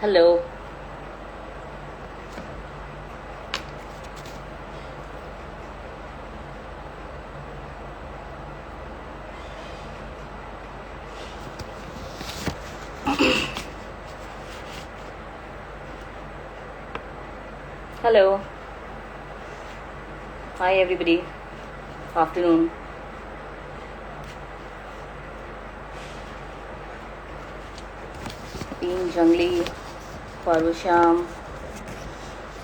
Hello. Hello. Hi, everybody. Afternoon. Team Jungli, Parusham,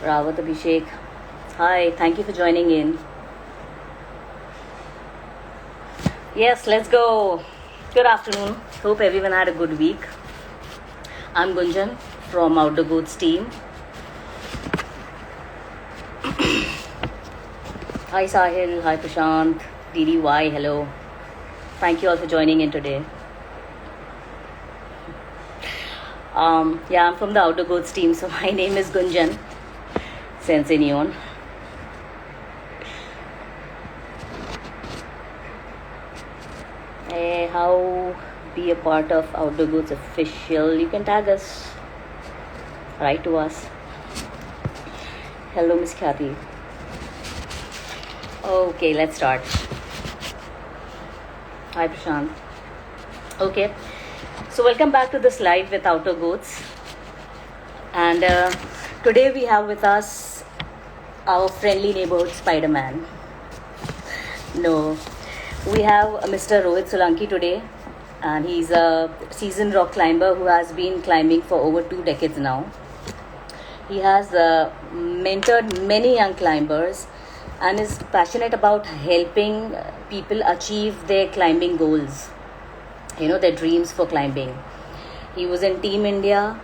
Rawat Abhishek. Hi, thank you for joining in. Yes, let's go. Good afternoon. Hope everyone had a good week. I'm Gunjan from Outdoor Goods team. Hi, Sahil. Hi, Prashant. DDY, hello. Thank you all for joining in today. I'm from the Outdoor Goods team, so my name is Gunjan Sensinion. How be a part of Outdoor Goods official? You can tag us, write to us. Hello, Miss Khyati. Okay, let's start. Hi, Prashant. Okay, so welcome back to this live with Outdoor Goods. And today we have with us our friendly neighborhood Spider-Man. No, we have Mr. Rohit Solanki today, and he's a seasoned rock climber who has been climbing for over 2 decades now. He has mentored many young climbers and is passionate about helping people achieve their climbing goals, their dreams for climbing. He was in Team India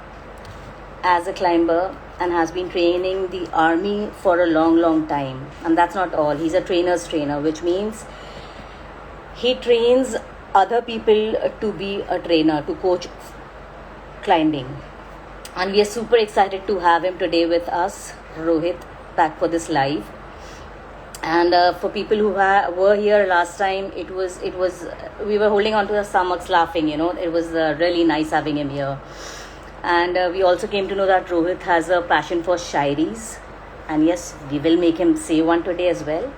as a climber and has been training the army for a long time. And that's not all. He's a trainer's trainer, which means he trains other people to be a trainer, to coach climbing. And we are super excited to have him today with us, Rohit, back for this live. And for people who were here last time, it was we were holding on to our stomachs laughing. It was really nice having him here. And we also came to know that Rohit has a passion for shairis, and yes, we will make him say one today as well.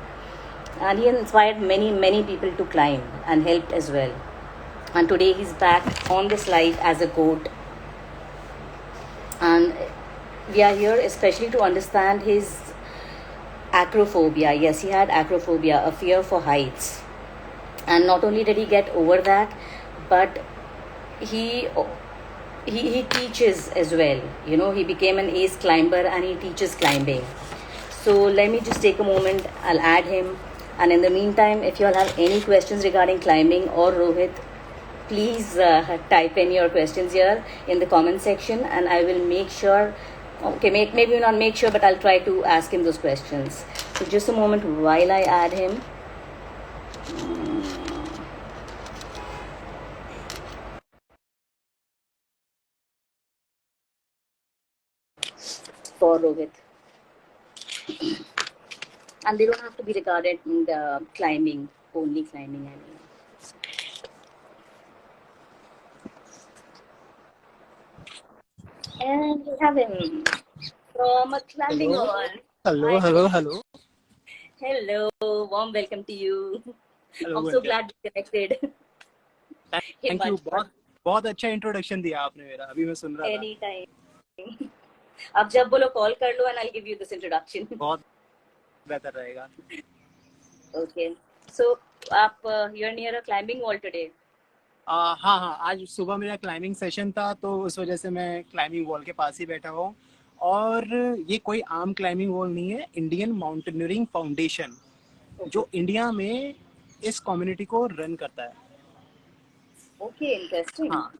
And he inspired many people to climb and helped as well. And today he's back on this live as a goat. And we are here especially to understand his acrophobia. Yes, he had acrophobia, a fear for heights. And not only did he get over that, but he teaches as well. He became an ace climber and he teaches climbing. So let me just take a moment. I'll add him. And in the meantime, if you all have any questions regarding climbing or Rohit, please type in your questions here in the comment section, and I will make sure. Okay, maybe not make sure, but I'll try to ask him those questions. So just a moment while I add him. For Rohit. And they don't have to be regarded in the climbing, only climbing, I mean. And we have him from a climbing Hello, wall. hello, Hi. hello, hello. Hello, warm welcome to you. Hello I'm so Gunjan, glad we connected. Thank you. Himanshu, बहुत बहुत अच्छा introduction दिया आपने मेरा. अभी मैं सुन रहा था. anytime. अब जब बोलो कॉल कर लो and I'll give you this introduction. बहुत बेहतर रहेगा. Okay. So आप you're near a climbing wall today. हाँ हाँ, आज सुबह मेरा क्लाइंबिंग सेशन था, तो उस वजह से मैं क्लाइंबिंग वॉल के पास ही बैठा हूँ. और ये कोई आम क्लाइंबिंग वॉल नहीं है. इंडियन माउंटेनियरिंग फाउंडेशन, जो इंडिया में इस कम्युनिटी को रन करता है. Okay, interesting. हाँ,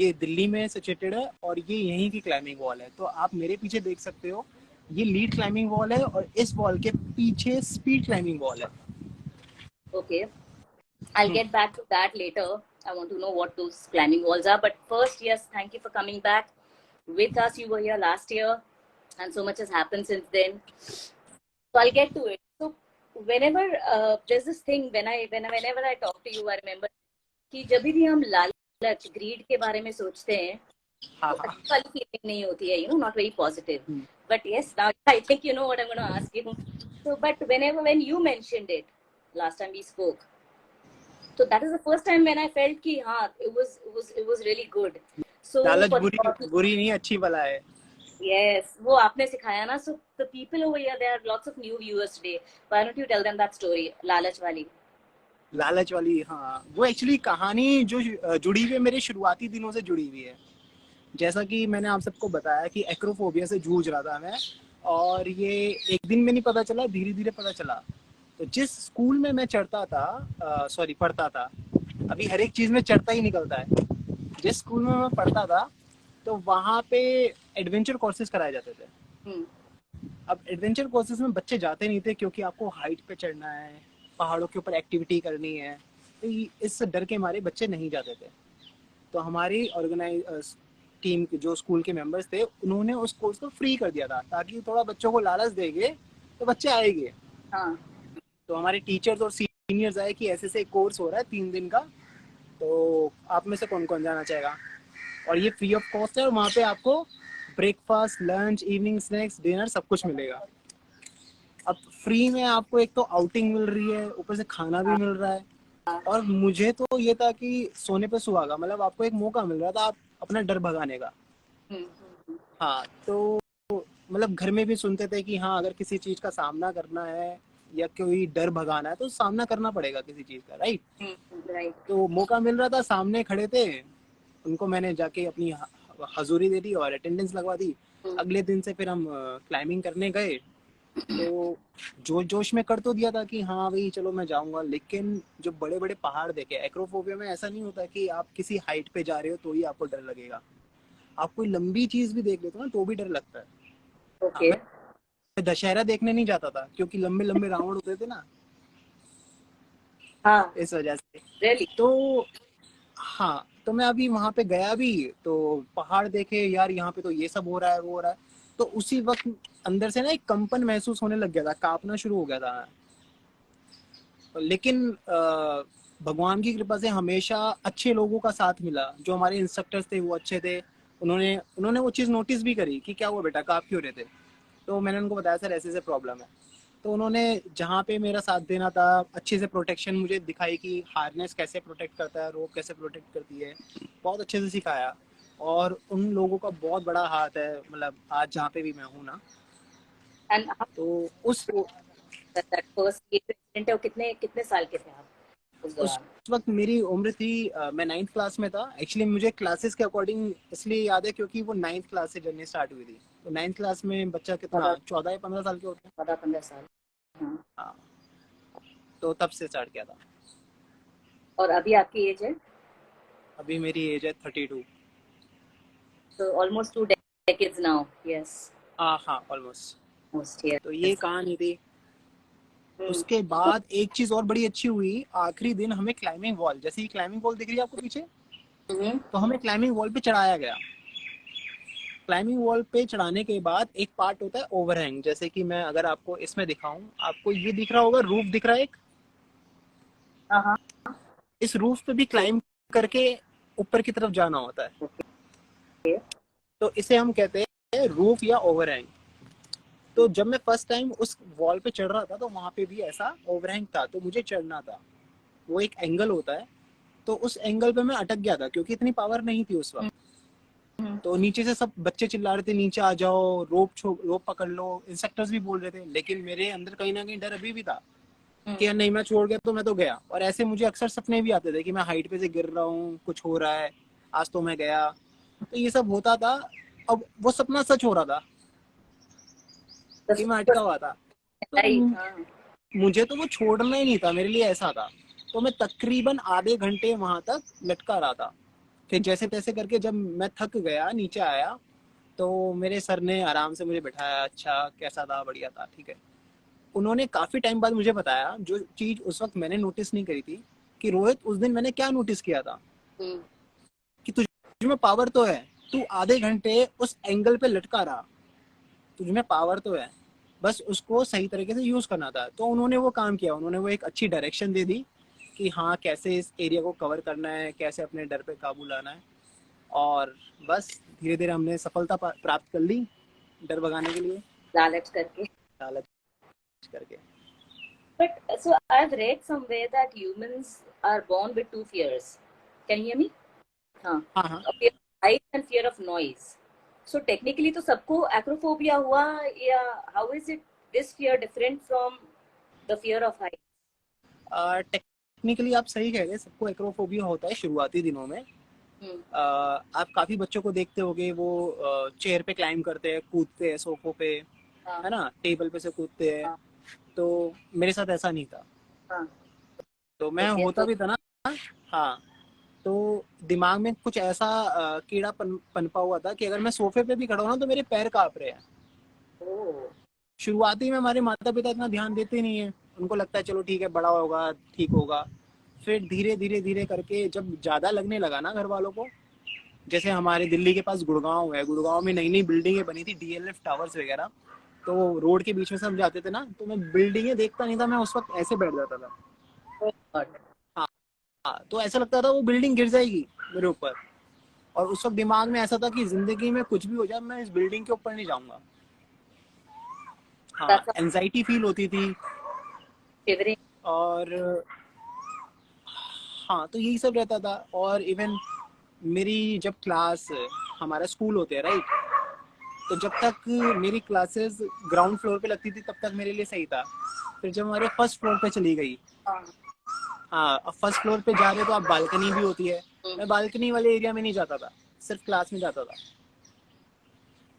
ये दिल्ली में सिचुएटेड है और ये यहीं की क्लाइंबिंग वॉल है. तो आप मेरे पीछे देख सकते हो, ये लीड क्लाइंबिंग वॉल है और इस वॉल के पीछे स्पीड क्लाइंबिंग वॉल है. Okay. I'll get back to that later. I want to know what those climbing walls are. But first, yes, thank you for coming back with us. You were here last year, and so much has happened since then. So I'll get to it. So whenever there's this thing whenever I talk to you, I remember कि जब भी हम लालच grid के बारे में सोचते हैं, हाँ वो हाँ। अच्छी वाली फीलिंग नहीं होती है, not very positive. Hmm, but yes, now I think you know what I am gonna ask you. So, but whenever when you mentioned it last time we spoke, so that is the first time when I felt कि हाँ, it was really good. So लालच for बुरी the बुरी नहीं, अच्छी बला है। yes, वो आपने सिखाया ना. So the people over here, there are lots of new viewers today. Why don't you tell them that story, लालच वाली? लालच वाली, हाँ, वो एक्चुअली कहानी जो जुड़ी हुई है मेरे शुरुआती दिनों से जुड़ी हुई है। जैसा कि मैंने आप सबको बताया कि एक्रोफोबिया से जूझ रहा था मैं, और ये एक दिन में नहीं पता चला, धीरे धीरे पता चला। तो जिस स्कूल में मैं चढ़ता था, सॉरी पढ़ता था, अभी हर एक चीज में चढ़ता ही निकलता है। जिस स्कूल में मैं पढ़ता था तो वहाँ पे एडवेंचर कोर्सेज कराए जाते थे। हम्म. अब एडवेंचर कोर्सेज में बच्चे जाते नहीं थे क्योंकि आपको हाइट पे चढ़ना है, पहाड़ों के ऊपर एक्टिविटी करनी है, तो इस डर के मारे बच्चे नहीं जाते थे। तो हमारी ऑर्गेनाइज टीम के जो स्कूल के मेंबर्स थे, उन्होंने उस कोर्स को फ्री कर दिया था ताकि थोड़ा बच्चों को लालच देंगे तो बच्चे आएंगे। हाँ. तो हमारे टीचर्स और सीनियर्स आए कि ऐसे ऐसे कोर्स हो रहा है 3 दिन का, तो आप में से कौन कौन जाना चाहेगा, और ये फ्री ऑफ कॉस्ट है, और वहाँ पे आपको breakfast, lunch, evening snacks, dinner सब कुछ मिलेगा। अब फ्री में आपको एक तो आउटिंग मिल रही है, ऊपर से खाना भी मिल रहा है। और मुझे तो ये था कि सोने पे सुहागा, मतलब आपको एक मौका मिल रहा था आप अपना डर भगाने का। हम्म. हाँ, तो मतलब घर में भी सुनते थे कि हाँ, अगर किसी चीज का सामना करना है या कोई डर भगाना है तो सामना करना पड़ेगा किसी चीज का, राइट। राइट. तो मौका मिल रहा था, सामने खड़े थे, उनको मैंने जाके अपनी हजूरी दे दी और अटेंडेंस लगवा दी। अगले दिन से फिर हम क्लाइंबिंग करने गए। तो जोश जोश में कर तो दिया था कि हाँ भाई चलो मैं जाऊंगा, लेकिन जो बड़े बड़े पहाड़ देखे, एक्रोफोबिया में ऐसा नहीं होता कि आप किसी हाइट पे जा रहे हो तो ही आपको डर लगेगा। आप कोई लंबी चीज भी देख लेते हो ना तो भी डर लगता है। हाँ, ओके. मैं दशहरा देखने नहीं जाता था क्योंकि लंबे लंबे रावण होते थे ना, हाँ. इस वजह से। रियली. तो हाँ, तो मैं अभी वहां पे गया भी, तो पहाड़ देखे यार, यहाँ पे तो ये सब हो रहा है, वो हो रहा है। तो उसी वक्त अंदर से ना एक कंपन महसूस होने लग गया था, कांपना शुरू हो गया था। लेकिन भगवान की कृपा से हमेशा अच्छे लोगों का साथ मिला। जो हमारे इंस्ट्रक्टर्स थे वो अच्छे थे, उन्होंने उन्होंने वो चीज़ नोटिस भी करी कि क्या हुआ बेटा, कांप क्यों रहे थे। तो मैंने उनको बताया सर ऐसे ऐसे प्रॉब्लम है। तो उन्होंने जहाँ पे मेरा साथ देना था, अच्छे से प्रोटेक्शन मुझे दिखाई कि हार्नेस कैसे प्रोटेक्ट करता है, रोप कैसे प्रोटेक्ट करती है, बहुत अच्छे से सिखाया। और उन लोगों का बहुत बड़ा हाथ है, मतलब आज जहाँ पे भी मैं हूँ ना। एंड तो उस दैट फर्स्ट ये इंसिडेंट है, वो कितने कितने साल के थे आप उस उस दौरान? वक्त मेरी उम्र थी, मैं 9th क्लास में था। एक्चुअली मुझे क्लासेस के अकॉर्डिंग इसलिए याद है क्योंकि वो 9th क्लास से जर्नी स्टार्ट हुई थी। तो 9th क्लास में बच्चा कितना, 14 या 15 साल के होते हैं। 14-15 साल. हाँ. हाँ, तो तब से स्टार्ट किया था। और अभी आपकी एज है? अभी मेरी एज है 32। So almost 2 decades now. Yes. हाँ हाँ, ऑलमोस्ट। Most, yes. तो ये कहानी थी। Hmm. उसके बाद एक चीज और बड़ी अच्छी हुई, आखिरी दिन हमें क्लाइंबिंग वॉल, जैसे ही क्लाइंबिंग वॉल दिख रही है आपको पीछे, Mm-hmm. तो हमें क्लाइंबिंग वॉल पे चढ़ाया गया। क्लाइंबिंग वॉल पे चढ़ाने के बाद एक पार्ट होता है ओवरहैंग, जैसे कि मैं अगर आपको इसमें दिखाऊं, आपको ये दिख रहा होगा, रूफ दिख रहा है एक। Uh-huh. इस रूफ पे भी क्लाइंब करके ऊपर की तरफ जाना होता है। Okay. तो इसे हम कहते हैं रूफ या ओवरहैंग। तो जब मैं फर्स्ट टाइम उस वॉल पे चढ़ रहा था तो वहां पे भी ऐसा ओवरहैंग था, तो मुझे चढ़ना था। वो एक एंगल होता है, तो उस एंगल पे मैं अटक गया था क्योंकि इतनी पावर नहीं थी उस वक्त। Mm-hmm. तो नीचे से सब बच्चे चिल्ला रहे थे नीचे आ जाओ, रोप पकड़ लो, इंस्ट्रक्टर्स भी बोल रहे थे, लेकिन मेरे अंदर कहीं ना कहीं डर अभी भी था कि यार नहीं, मैं छोड़ गया तो मैं तो गया। और ऐसे मुझे अक्सर सपने भी आते थे कि मैं हाइट पे से गिर रहा हूँ, कुछ हो रहा है, आज तो मैं गया। तो ये सब होता था। अब वो सपना सच हो रहा था कि मैं अटका हुआ था। तो Right. हाँ. मुझे तो वो छोड़ना ही नहीं था, मेरे लिए ऐसा था। तो मैं तकरीबन आधे घंटे वहां तक लटका रहा था। फिर जैसे तैसे करके जब मैं थक गया, नीचे आया, तो मेरे सर ने आराम से मुझे बिठाया, अच्छा कैसा था, बढ़िया था, ठीक है। उन्होंने काफी टाइम बाद मुझे बताया जो चीज उस वक्त मैंने नोटिस नहीं करी थी, कि रोहित उस दिन मैंने क्या नोटिस किया था, Hmm. कि तुझ में पावर तो है, तू आधे घंटे उस एंगल पे लटका रहा, तुझ में पावर तो है, बस उसको सही तरीके से यूज करना था। तो उन्होंने वो काम किया, उन्होंने वो एक अच्छी डायरेक्शन दे दी कि हाँ कैसे इस एरिया को कवर करना है, कैसे अपने डर पे काबू लाना है। और बस धीरे धीरे हमने सफलता प्राप्त कर ली डर भगाने के लिए, लालच करके. लालच करके। But so I've read somewhere that humans are born with two fears. Can you hear me? हाँ. हाँ हाँ। A fear of height and fear of noise. So technically तो सबको acrophobia हुआ, या how is it this fear different from the fear of height? Technically आप सही कह रहे हैं, सबको एक्रोफोबिया होता है शुरुआती दिनों में। आप काफी बच्चों को देखते होंगे, वो चेयर पे क्लाइम करते हैं, कूदते हैं सोफों पे, है ना, टेबल पे से कूदते हैं। तो मेरे साथ ऐसा नहीं था। तो मैं होता भी था ना। हाँ, तो दिमाग में कुछ ऐसा कीड़ा पनपा हुआ था कि अगर मैं सोफे पे भी खड़ा हूँ ना तो मेरे पैर कांप रहे हैं। शुरुआती में हमारे माता पिता इतना ध्यान देते नहीं है, उनको लगता है चलो ठीक है, बड़ा होगा ठीक होगा। फिर धीरे धीरे धीरे करके जब ज्यादा लगने लगा ना घर वालों को, जैसे हमारे दिल्ली के पास गुड़गांव है, गुड़गांव में नई नई बिल्डिंगें बनी थी, डीएलएफ टावर्स वगैरह, तो रोड के बीच में सब जाते थे ना, तो मैं बिल्डिंगें देखता नहीं था, मैं उस वक्त ऐसे बैठ जाता था। हाँ, तो ऐसा लगता था वो बिल्डिंग गिर जाएगी मेरे ऊपर। और उस वक्त दिमाग में ऐसा था कि जिंदगी में कुछ भी हो जाए मैं इस बिल्डिंग के ऊपर नहीं जाऊंगा। हाँ, एंजाइटी फील होती थी। और हाँ, तो यही सब रहता था। और इवन मेरी जब क्लास, हमारा स्कूल होते हैं राइट, तो जब तक मेरी क्लासेस ग्राउंड फ्लोर पे लगती थी तब तक मेरे लिए सही था। फिर जब हमारे फर्स्ट फ्लोर पे चली गई, हाँ, अब फर्स्ट फ्लोर पे जा रहे तो अब बालकनी भी होती है, मैं बालकनी वाले एरिया में नहीं जाता था, सिर्फ क्लास में जाता था।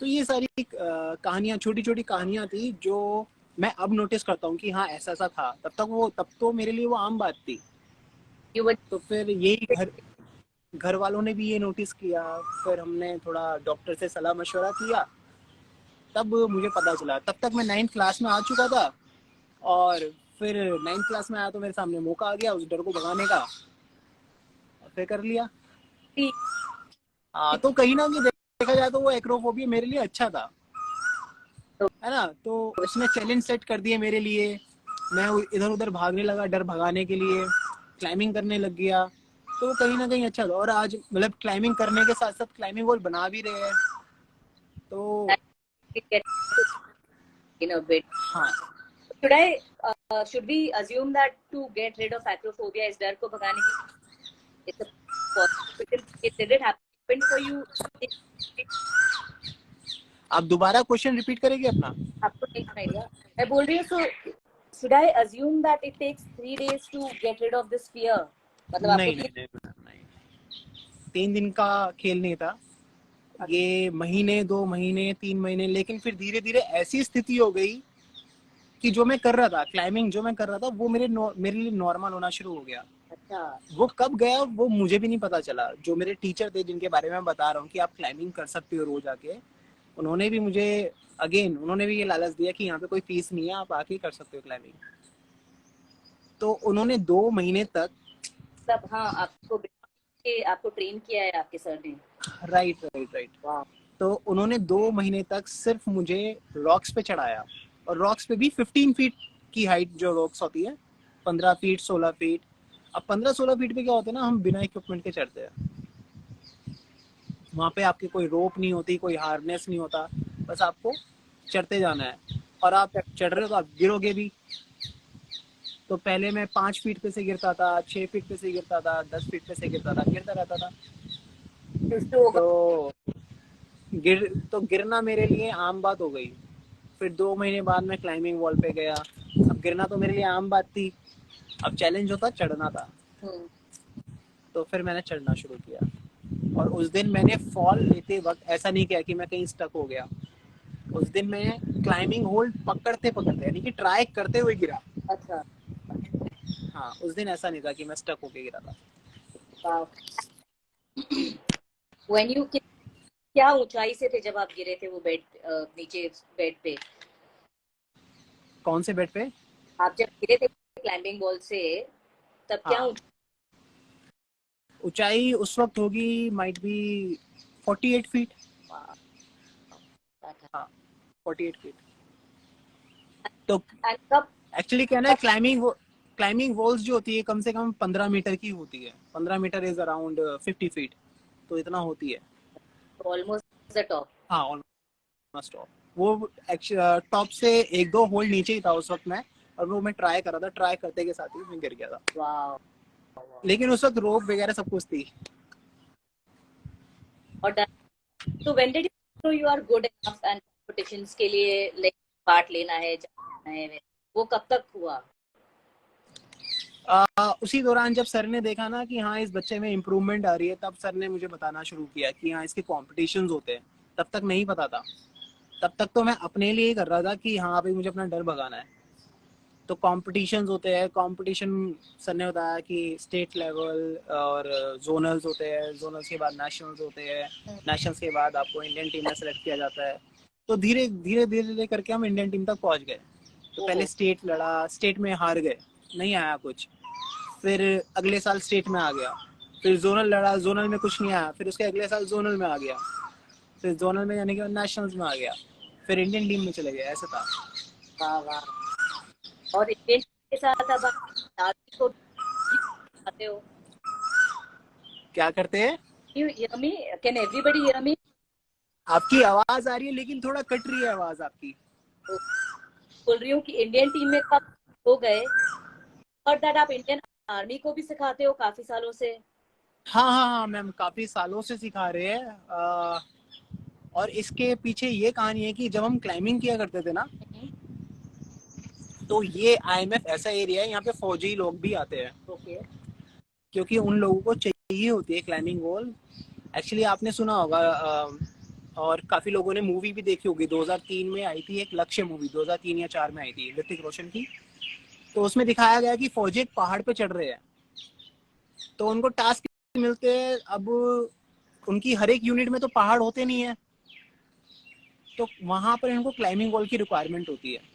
तो ये सारी कहानियां, छोटी छोटी कहानियां थी जो मैं अब नोटिस करता हूँ कि हाँ ऐसा ऐसा था। तब तो मेरे लिए वो आम बात थी। तो फिर यही घर वालों ने भी ये नोटिस किया, फिर हमने थोड़ा डॉक्टर से सलाह मशवरा किया, तब मुझे पता चला। तब तक मैं 9th क्लास में आ चुका था, और फिर 9th क्लास में आया तो मेरे सामने मौका आ गया उस डर को भगाने का, फिर कर लिया। हाँ, तो कहीं ना कहीं देखा जाए तो वो एक्रोफोबिया मेरे लिए अच्छा था, है ना। तो उसने चैलेंज सेट कर दिए मेरे लिए, मैं इधर उधर भागने लगा डर भगाने के लिए, क्लाइंबिंग करने लग गया। तो कहीं ना कहीं अच्छा था। और आज मतलब क्लाइंबिंग करने के साथ साथ क्लाइंबिंग वॉल बना भी रहे हैं, तो in a bit. हाँ। Should we assume that to get rid of acrophobia is डर को भगाने की? It's a possibility. Did it happen for you? आप दोबारा क्वेश्चन रिपीट करेंगे अपना? आपको नहीं सुनाई दिया? मैं बोल रही हूँ, so should I assume that it takes 3 days to get rid of this fear? मतलब नहीं, आपको नहीं, 3 दिन का खेल नहीं था ये, महीने, 2 महीने, 3 महीने। लेकिन फिर धीरे धीरे ऐसी स्थिति हो गई कि जो मैं कर रहा था, क्लाइंबिंग जो मैं कर रहा था, वो मेरे लिए नॉर्मल होना शुरू हो गया। अच्छा, वो कब गया वो मुझे भी नहीं पता चला। जो मेरे टीचर थे जिनके बारे में मैं बता रहा हूँ कि आप क्लाइंबिंग कर सकते हो रोज आके, उन्होंने भी मुझे उन्होंने भी ये लालच दिया कि यहाँ पे कोई फीस नहीं है, आप आके कर सकते हो क्लाइंबिंग। तो उन्होंने 2 महीने तक, तब हाँ आपको ट्रेन किया है आपके सर ने? राइट। तो उन्होंने 2 महीने तक सिर्फ मुझे रॉक्स पे चढ़ाया, और रॉक्स पे भी 15 फीट की हाइट जो रॉक्स होती है, 15 फीट 16 फीट। अब 15-16 फीट पे क्या होता है ना, हम बिना इक्विपमेंट के चढ़ते हैं। वहाँ पे आपकी कोई रोप नहीं होती, कोई हार्नेस नहीं होता, बस आपको चढ़ते जाना है। और आप चढ़ रहे हो तो आप गिरोगे भी। तो पहले मैं 5 फीट पे से गिरता था, 6 फीट पे से गिरता था, 10 फीट पे से गिरता था, गिरता रहता था। तो गिरना मेरे लिए आम बात हो गई। फिर 2 महीने बाद मैं क्लाइंबिंग वॉल पे गया। अब गिरना तो मेरे लिए आम बात थी, अब चैलेंज होता चढ़ना था। तो फिर मैंने चढ़ना शुरू किया, और उस दिन मैंने फॉल लेते वक्त ऐसा नहीं किया कि मैं कहीं स्टक हो गया। उस दिन मैं क्लाइंबिंग होल्ड पकड़ते यानी कि ट्राई करते हुए गिरा। अच्छा। हाँ, उस दिन ऐसा नहीं था कि मैं स्टक होके गिरा था। When you क्या ऊंचाई से थे जब आप गिरे थे वो नीचे बेड पे? कौन से बेड पे? आप जब गिरे थे क्लाइंबिंग वॉल से, तब क्या ऊंचाई उस वक्त होगी माइट बी 48 फीट। हाँ, 48 फीट। तो एक्चुअली क्या ना, क्लाइंबिंग वॉल्स जो होती है कम से कम 15 मीटर की होती है। 15 मीटर इज अराउंड 50 फीट। तो इतना होती है। Almost the top. हाँ ऑलमोस्ट टॉप। वो टॉप से एक दो होल्ड नीचे ही था उस वक्त मैं, और वो मैं ट्राई कर रहा था, ट्राई करते के साथ ही मैं गिर गया था। वाह। लेकिन उस वक्त रोप वगैरह सब कुछ थी। और तो when did you know you are good enough एंड कॉम्पिटिशंस के लिए लाइक पार्ट लेना है, जाना है, वो कब तक हुआ? उसी दौरान जब सर ने देखा ना कि हाँ इस बच्चे में इम्प्रूवमेंट आ रही है, तब सर ने मुझे बताना शुरू किया कि हाँ इसके कॉम्पिटिशन्स होते हैं। तब तक नहीं पता था, तब तक तो मैं अपने लिए ही कर रहा था कि हाँ भाई मुझे अपना डर भगाना है। तो कॉम्पिटिशन्स होते हैं, कॉम्पिटिशन सर ने बताया कि स्टेट लेवल और जोनल्स होते हैं, जोनल्स के बाद नेशनल्स होते हैं, नेशनल्स के बाद आपको इंडियन टीम में सेलेक्ट किया जाता है। तो धीरे धीरे धीरे करके हम इंडियन टीम तक पहुंच गए। तो पहले स्टेट लड़ा, स्टेट में हार गए, नहीं आया कुछ। फिर अगले साल स्टेट में आ गया, फिर जोनल लड़ा, जोनल में कुछ नहीं आया, फिर उसके अगले साल जोनल में आ गया, फिर जोनल में यानी कि नेशनल्स में आ गया, फिर इंडियन टीम में चले गए, ऐसा था। वाह वाह। और इंडियन के साथ अब आप आर्मी को भी आते हो? क्या करते हैं? You hear me? Can everybody hear me? आपकी आवाज आ रही है लेकिन थोड़ा कट रही है आवाज आपकी। बोल रही हूँ कि इंडियन टीम में तो आप हो गए, और दैट आप इंडियन आर्मी को भी सिखाते हो काफी सालों से। हाँ हाँ हाँ मैम, काफी सालों से सिखा रहे हैं। और इसके पीछे ये कहानी है कि जब हम क्लाइंबिंग किया करते थे ना, तो ये आईएमएफ ऐसा एरिया है, यहाँ पे फौजी लोग भी आते हैं। ओके। क्योंकि उन लोगों को चाहिए होती है क्लाइंबिंग वॉल। एक्चुअली आपने सुना होगा, और काफी लोगों ने मूवी भी देखी होगी, 2003 में आई थी एक लक्ष्य मूवी, 2003 या 4 में आई थी ऋतिक रोशन की। तो उसमें दिखाया गया कि फौजी एक पहाड़ पे चढ़ रहे हैं, तो उनको टास्क मिलते हैं। अब उनकी हर एक यूनिट में तो पहाड़ होते नहीं है, तो वहां पर इनको क्लाइंबिंग वॉल की रिक्वायरमेंट होती है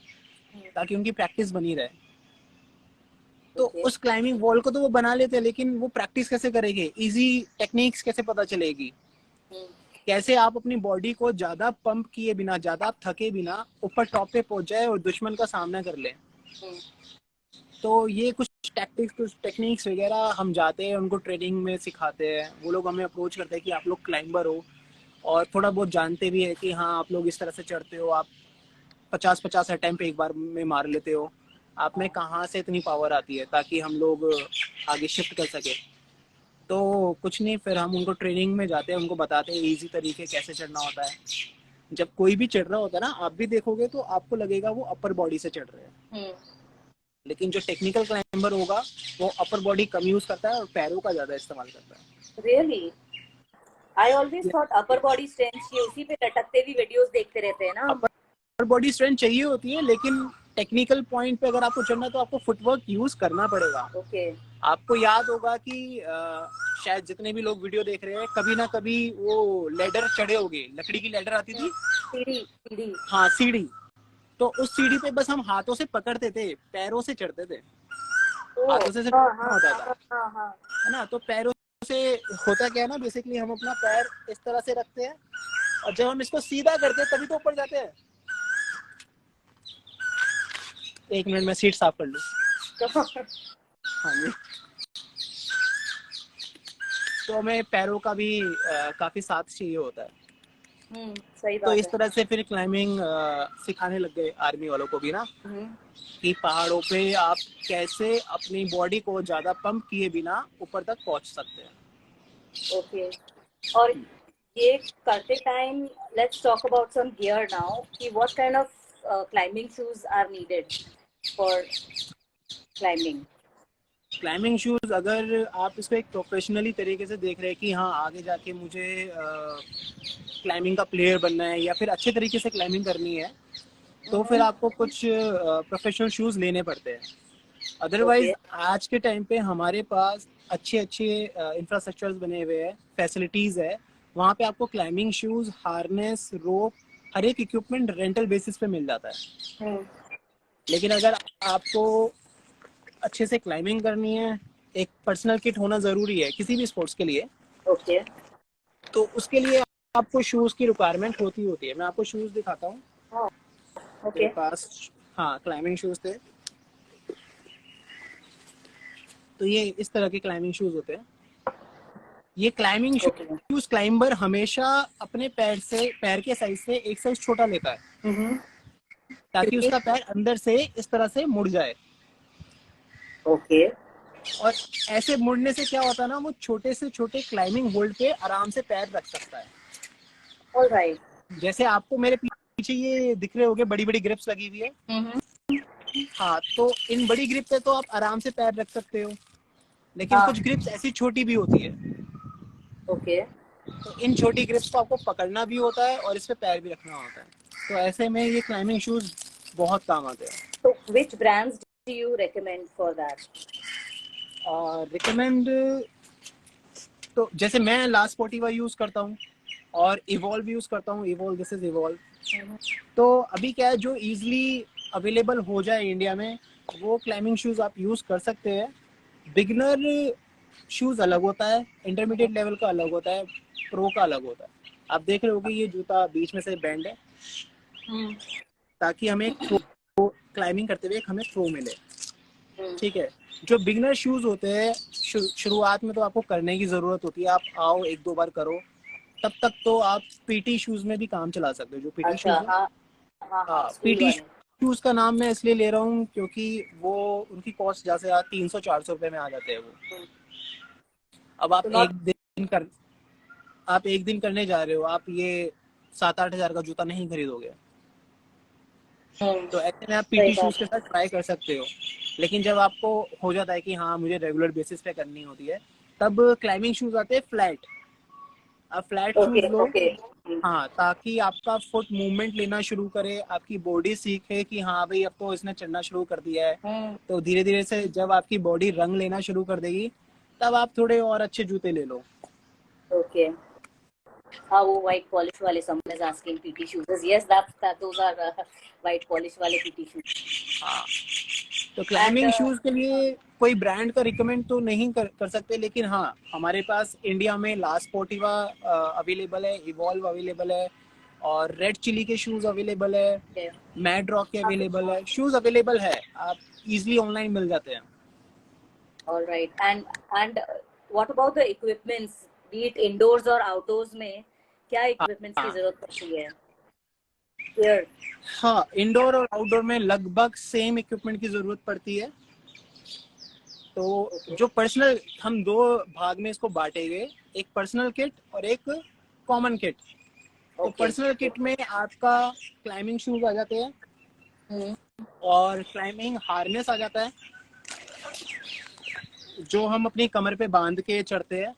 ताकि उनकी प्रैक्टिस बनी रहे। तो उस क्लाइंबिंग वॉल को तो वो बना लेते हैं, लेकिन वो प्रैक्टिस कैसे करेंगे, इजी टेक्निक्स कैसे पता चलेगी, कैसे आप अपनी बॉडी को ज्यादा पंप किए बिना, ज्यादा आप थके बिना ऊपर टॉप पे पहुंच जाए और दुश्मन का सामना कर ले। तो ये कुछ टैक्टिक्स, कुछ टेक्निक्स वगैरह हम जाते हैं उनको ट्रेनिंग में सिखाते हैं। वो लोग हमें अप्रोच करते हैं कि आप लोग क्लाइंबर हो और थोड़ा बहुत जानते भी है कि हाँ आप लोग इस तरह से चढ़ते हो, आप 50-50 अटेम्प्ट एक बार में मार लेते हो, आप में कहाँ से इतनी पावर आती है, ताकि हम लोग आगे शिफ्ट कर सके। तो कुछ नहीं, फिर हम उनको ट्रेनिंग में जाते हैं, उनको बताते हैं इजी तरीके कैसे चढ़ना होता है। जब कोई भी चढ़ रहा होता है ना, आप भी देखोगे तो आपको लगेगा वो अपर बॉडी से चढ़ रहे हैं, लेकिन जो टेक्निकल क्लाइंबर होगा वो अपर बॉडी कम यूज करता है और पैरों का ज्यादा इस्तेमाल करता है। Really? I always thought upper body strength, ये उसी पे लटकते भी वीडियोस देखते रहते हैं ना हम। अपर बॉडी स्ट्रेंथ चाहिए होती है, लेकिन टेक्निकल पॉइंट पे अगर आपको चढ़ना तो आपको फुटवर्क यूज करना पड़ेगा। ओके। आपको याद होगा कि शायद जितने भी लोग वीडियो देख रहे हैं कभी ना कभी वो लेडर चढ़े होंगे, लकड़ी की लेडर आती थी, सीढ़ी सीढ़ी। हाँ सीढ़ी। तो उस सीढ़ी पे बस हम हाथों से पकड़ते थे, पैरों से चढ़ते थे, हाथों से सिर्फ हाँ पकड़ना हाँ होता था, हाँ हाँ। है ना। तो पैरों से होता क्या है ना, बेसिकली हम अपना पैर इस तरह से रखते हैं और जब हम इसको सीधा करते हैं तभी तो ऊपर जाते हैं। एक मिनट में सीट साफ कर लूँ। हाँ जी। तो हमें पैरों का भी काफी साथ चाहिए होता है। सही तो बात इस है। तरह से फिर क्लाइंबिंग सिखाने लग गए आर्मी वालों को भी ना, कि पहाड़ों पे आप कैसे अपनी बॉडी को ज्यादा पंप किए बिना ऊपर तक पहुंच सकते हैं। ओके। और ये करते time let's talk about some gear now, कि what kind of climbing shoes are needed for climbing? Climbing shoes, अगर आप इसको एक प्रोफेशनली तरीके से देख रहे हैं कि हाँ आगे जाके मुझे क्लाइंबिंग का प्लेयर बनना है या फिर अच्छे तरीके से क्लाइंबिंग करनी है, तो फिर आपको कुछ प्रोफेशनल शूज लेने पड़ते हैं। अदरवाइज आज के टाइम पे हमारे पास अच्छे अच्छे इंफ्रास्ट्रक्चर्स बने हुए हैं, फैसिलिटीज है, वहाँ पे आपको क्लाइंबिंग शूज, हार्नेस, रोप, हर एक इक्विपमेंट रेंटल बेसिस पे मिल जाता है। लेकिन अगर आपको अच्छे से क्लाइंबिंग करनी है, एक पर्सनल किट होना जरूरी है किसी भी स्पोर्ट्स के लिए। ओके। तो उसके लिए आपको शूज की रिक्वायरमेंट होती है। मैं आपको शूज दिखाता हूँ मेरे पास। हाँ क्लाइंबिंग शूज थे, तो ये इस तरह के क्लाइंबिंग शूज होते हैं। ये क्लाइंबिंग Okay. शूज क्लाइंबर हमेशा अपने पैर के साइज से एक साइज छोटा लेता है, Mm-hmm. ताकि क्योंकि उसका पैर अंदर से इस तरह से मुड़ जाए। ओके और ऐसे मुड़ने से क्या होता है ना, वो छोटे से छोटे क्लाइंबिंग होल्ड पे आराम से पैर रख सकता है। ऑलराइट। जैसे आपको मेरे पीछे ये दिख रहे होंगे, बड़ी बड़ी ग्रिप्स लगी हुई है। Mm-hmm. हाँ, तो इन बड़ी ग्रिप पे तो आप आराम से पैर रख सकते हो, लेकिन हाँ कुछ ग्रिप्स ऐसी छोटी भी होती है। ओके तो इन छोटी ग्रिप्स को आपको पकड़ना भी होता है और इस पे पैर भी रखना होता है। तो ऐसे में ये क्लाइंबिंग शूज बहुत काम आते हैं। तो which brands do you recommend for that? और रिकमेंड तो जैसे मैं लास्ट स्पॉटिफाई यूज करता हूँ और इवॉल्व यूज करता हूँ। Evolve, this is evolve. तो अभी क्या है, जो इजीली अवेलेबल हो जाए इंडिया में, वो क्लाइंबिंग शूज आप यूज कर सकते हैं। बिगिनर शूज अलग होता है, इंटरमीडिएट लेवल का अलग होता है, प्रो का अलग होता है। आप देख रहे हो कि ये जूता बीच में से बैंड है, ताकि हमें एक प्रो क्लाइंबिंग करते हुए हमें प्रो मिले। ठीक है। जो बिगिनर शूज होते हैं, शुरुआत में तो आपको करने की जरूरत होती है। आप आओ, एक दो बार करो, तब तक तो आप पीटी शूज में भी काम चला सकते हो। जो पीटी अच्छा शूज है, हाँ हाँ हाँ स्कूल पीटी वाले। शूज का नाम मैं इसलिए ले रहा हूँ क्योंकि वो उनकी कॉस्ट जैसे 300-400 रुपए में आ जाते हैं वो। अब तो नॉट आप एक दिन करने जा रहे हो, आप ये 7-8 हजार का जूता नहीं खरीदोगे। तो ऐसे में आप सही पीटी शूज बात के साथ ट्राई कर सकते हो। लेकिन जब आपको हो जाता है कि हाँ मुझे रेगुलर बेसिस पे करनी होती है, तब क्लाइंबिंग शूज आते हैं फ्लैट। आप फ्लैट शूज ओके लो। ओके हाँ, ताकि आपका फुट मूवमेंट लेना शुरू करे, आपकी बॉडी सीखे कि हाँ भाई अब तो इसने चलना शुरू कर दिया है। तो धीरे धीरे से जब आपकी बॉडी रंग लेना शुरू कर देगी, तब आप थोड़े और अच्छे जूते ले लो। ओके हाँ वो white polish वाले someone is asking PT shoes yes that those are white polish वाले PT shoes हाँ, तो and क्लाइंबिंग शूज के लिए कोई ब्रांड का रिकमेंड तो नहीं कर सकते, लेकिन हाँ हमारे पास इंडिया में लास्ट स्पोर्टिवा अवेलेबल है, इवॉल्व अवेलेबल है, और रेड चिली के शूज अवेलेबल है, okay. मैड रॉक के अवेलेबल है, शूज अवेलेबल है, आप इजीली ऑनलाइन मिल जाते हैं। all right and what about the equipments be it indoors or outdoors में क्या equipments की हाँ जरूरत पड़ती है here हाँ, इंडोर और आउटडोर में लगभग सेम इक्विपमेंट की जरूरत पड़ती है। तो okay. जो पर्सनल, हम दो भाग में इसको बांटेंगे, एक पर्सनल किट और एक कॉमन किट। तो okay. पर्सनल किट में आपका क्लाइंबिंग शूज आ जाते हैं और क्लाइंबिंग हार्नेस आ जाता है, जो हम अपनी कमर पे बांध के चढ़ते हैं।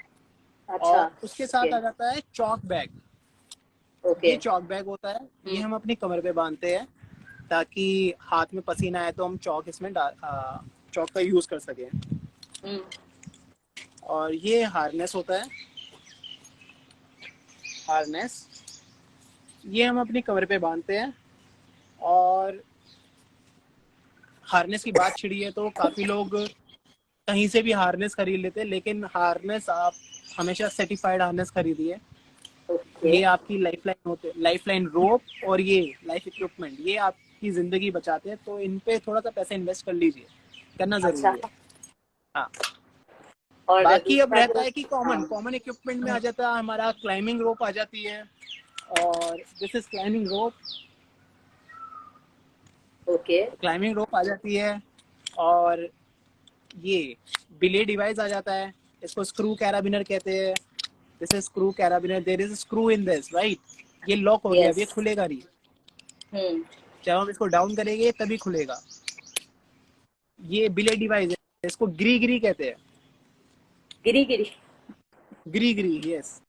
अच्छा और उसके साथ okay. आ जाता है चॉक बैग। okay. ये चॉक बैग होता है, ये हम अपनी कमर पे बांधते हैं ताकि हाथ में पसीना आए तो हम चॉक इसमें चॉक का यूज कर सकें। और ये हार्नेस होता है। हार्नेस ये हम अपनी कमर पे बांधते हैं। और हार्नेस की बात छिड़ी है तो काफी लोग कहीं से भी हार्नेस खरीद लेते हैं, लेकिन हार्नेस आप हमेशा सर्टिफाइड हार्नेस खरीदिए। okay. ये आपकी लाइफ लाइन रोप और ये लाइफ इक्विपमेंट, ये आपकी जिंदगी बचाते हैं। तो इन पे थोड़ा सा पैसा इन्वेस्ट कर लीजिए, करना जरूरी है। हाँ, और बाकी अब दूसरा रहता जो है कि कॉमन इक्विपमेंट में आ जाता है हमारा क्लाइंबिंग रोप आ जाती है, और this is climbing rope. Okay climbing rope आ जाती है, और ये बिले डिवाइस आ जाता है, इसको स्क्रू कैराबिनर कहते हैं। This is screw carabiner, there is screw in this, right. ये लॉक हो गया, अब ये यस खुलेगा नहीं। जब हम इसको डाउन करेंगे तभी खुलेगा। ये बिले डिवाइस है, इसको गिरी गिरी कहते हैं। गिरी गिरी गिरी गिरी, यस,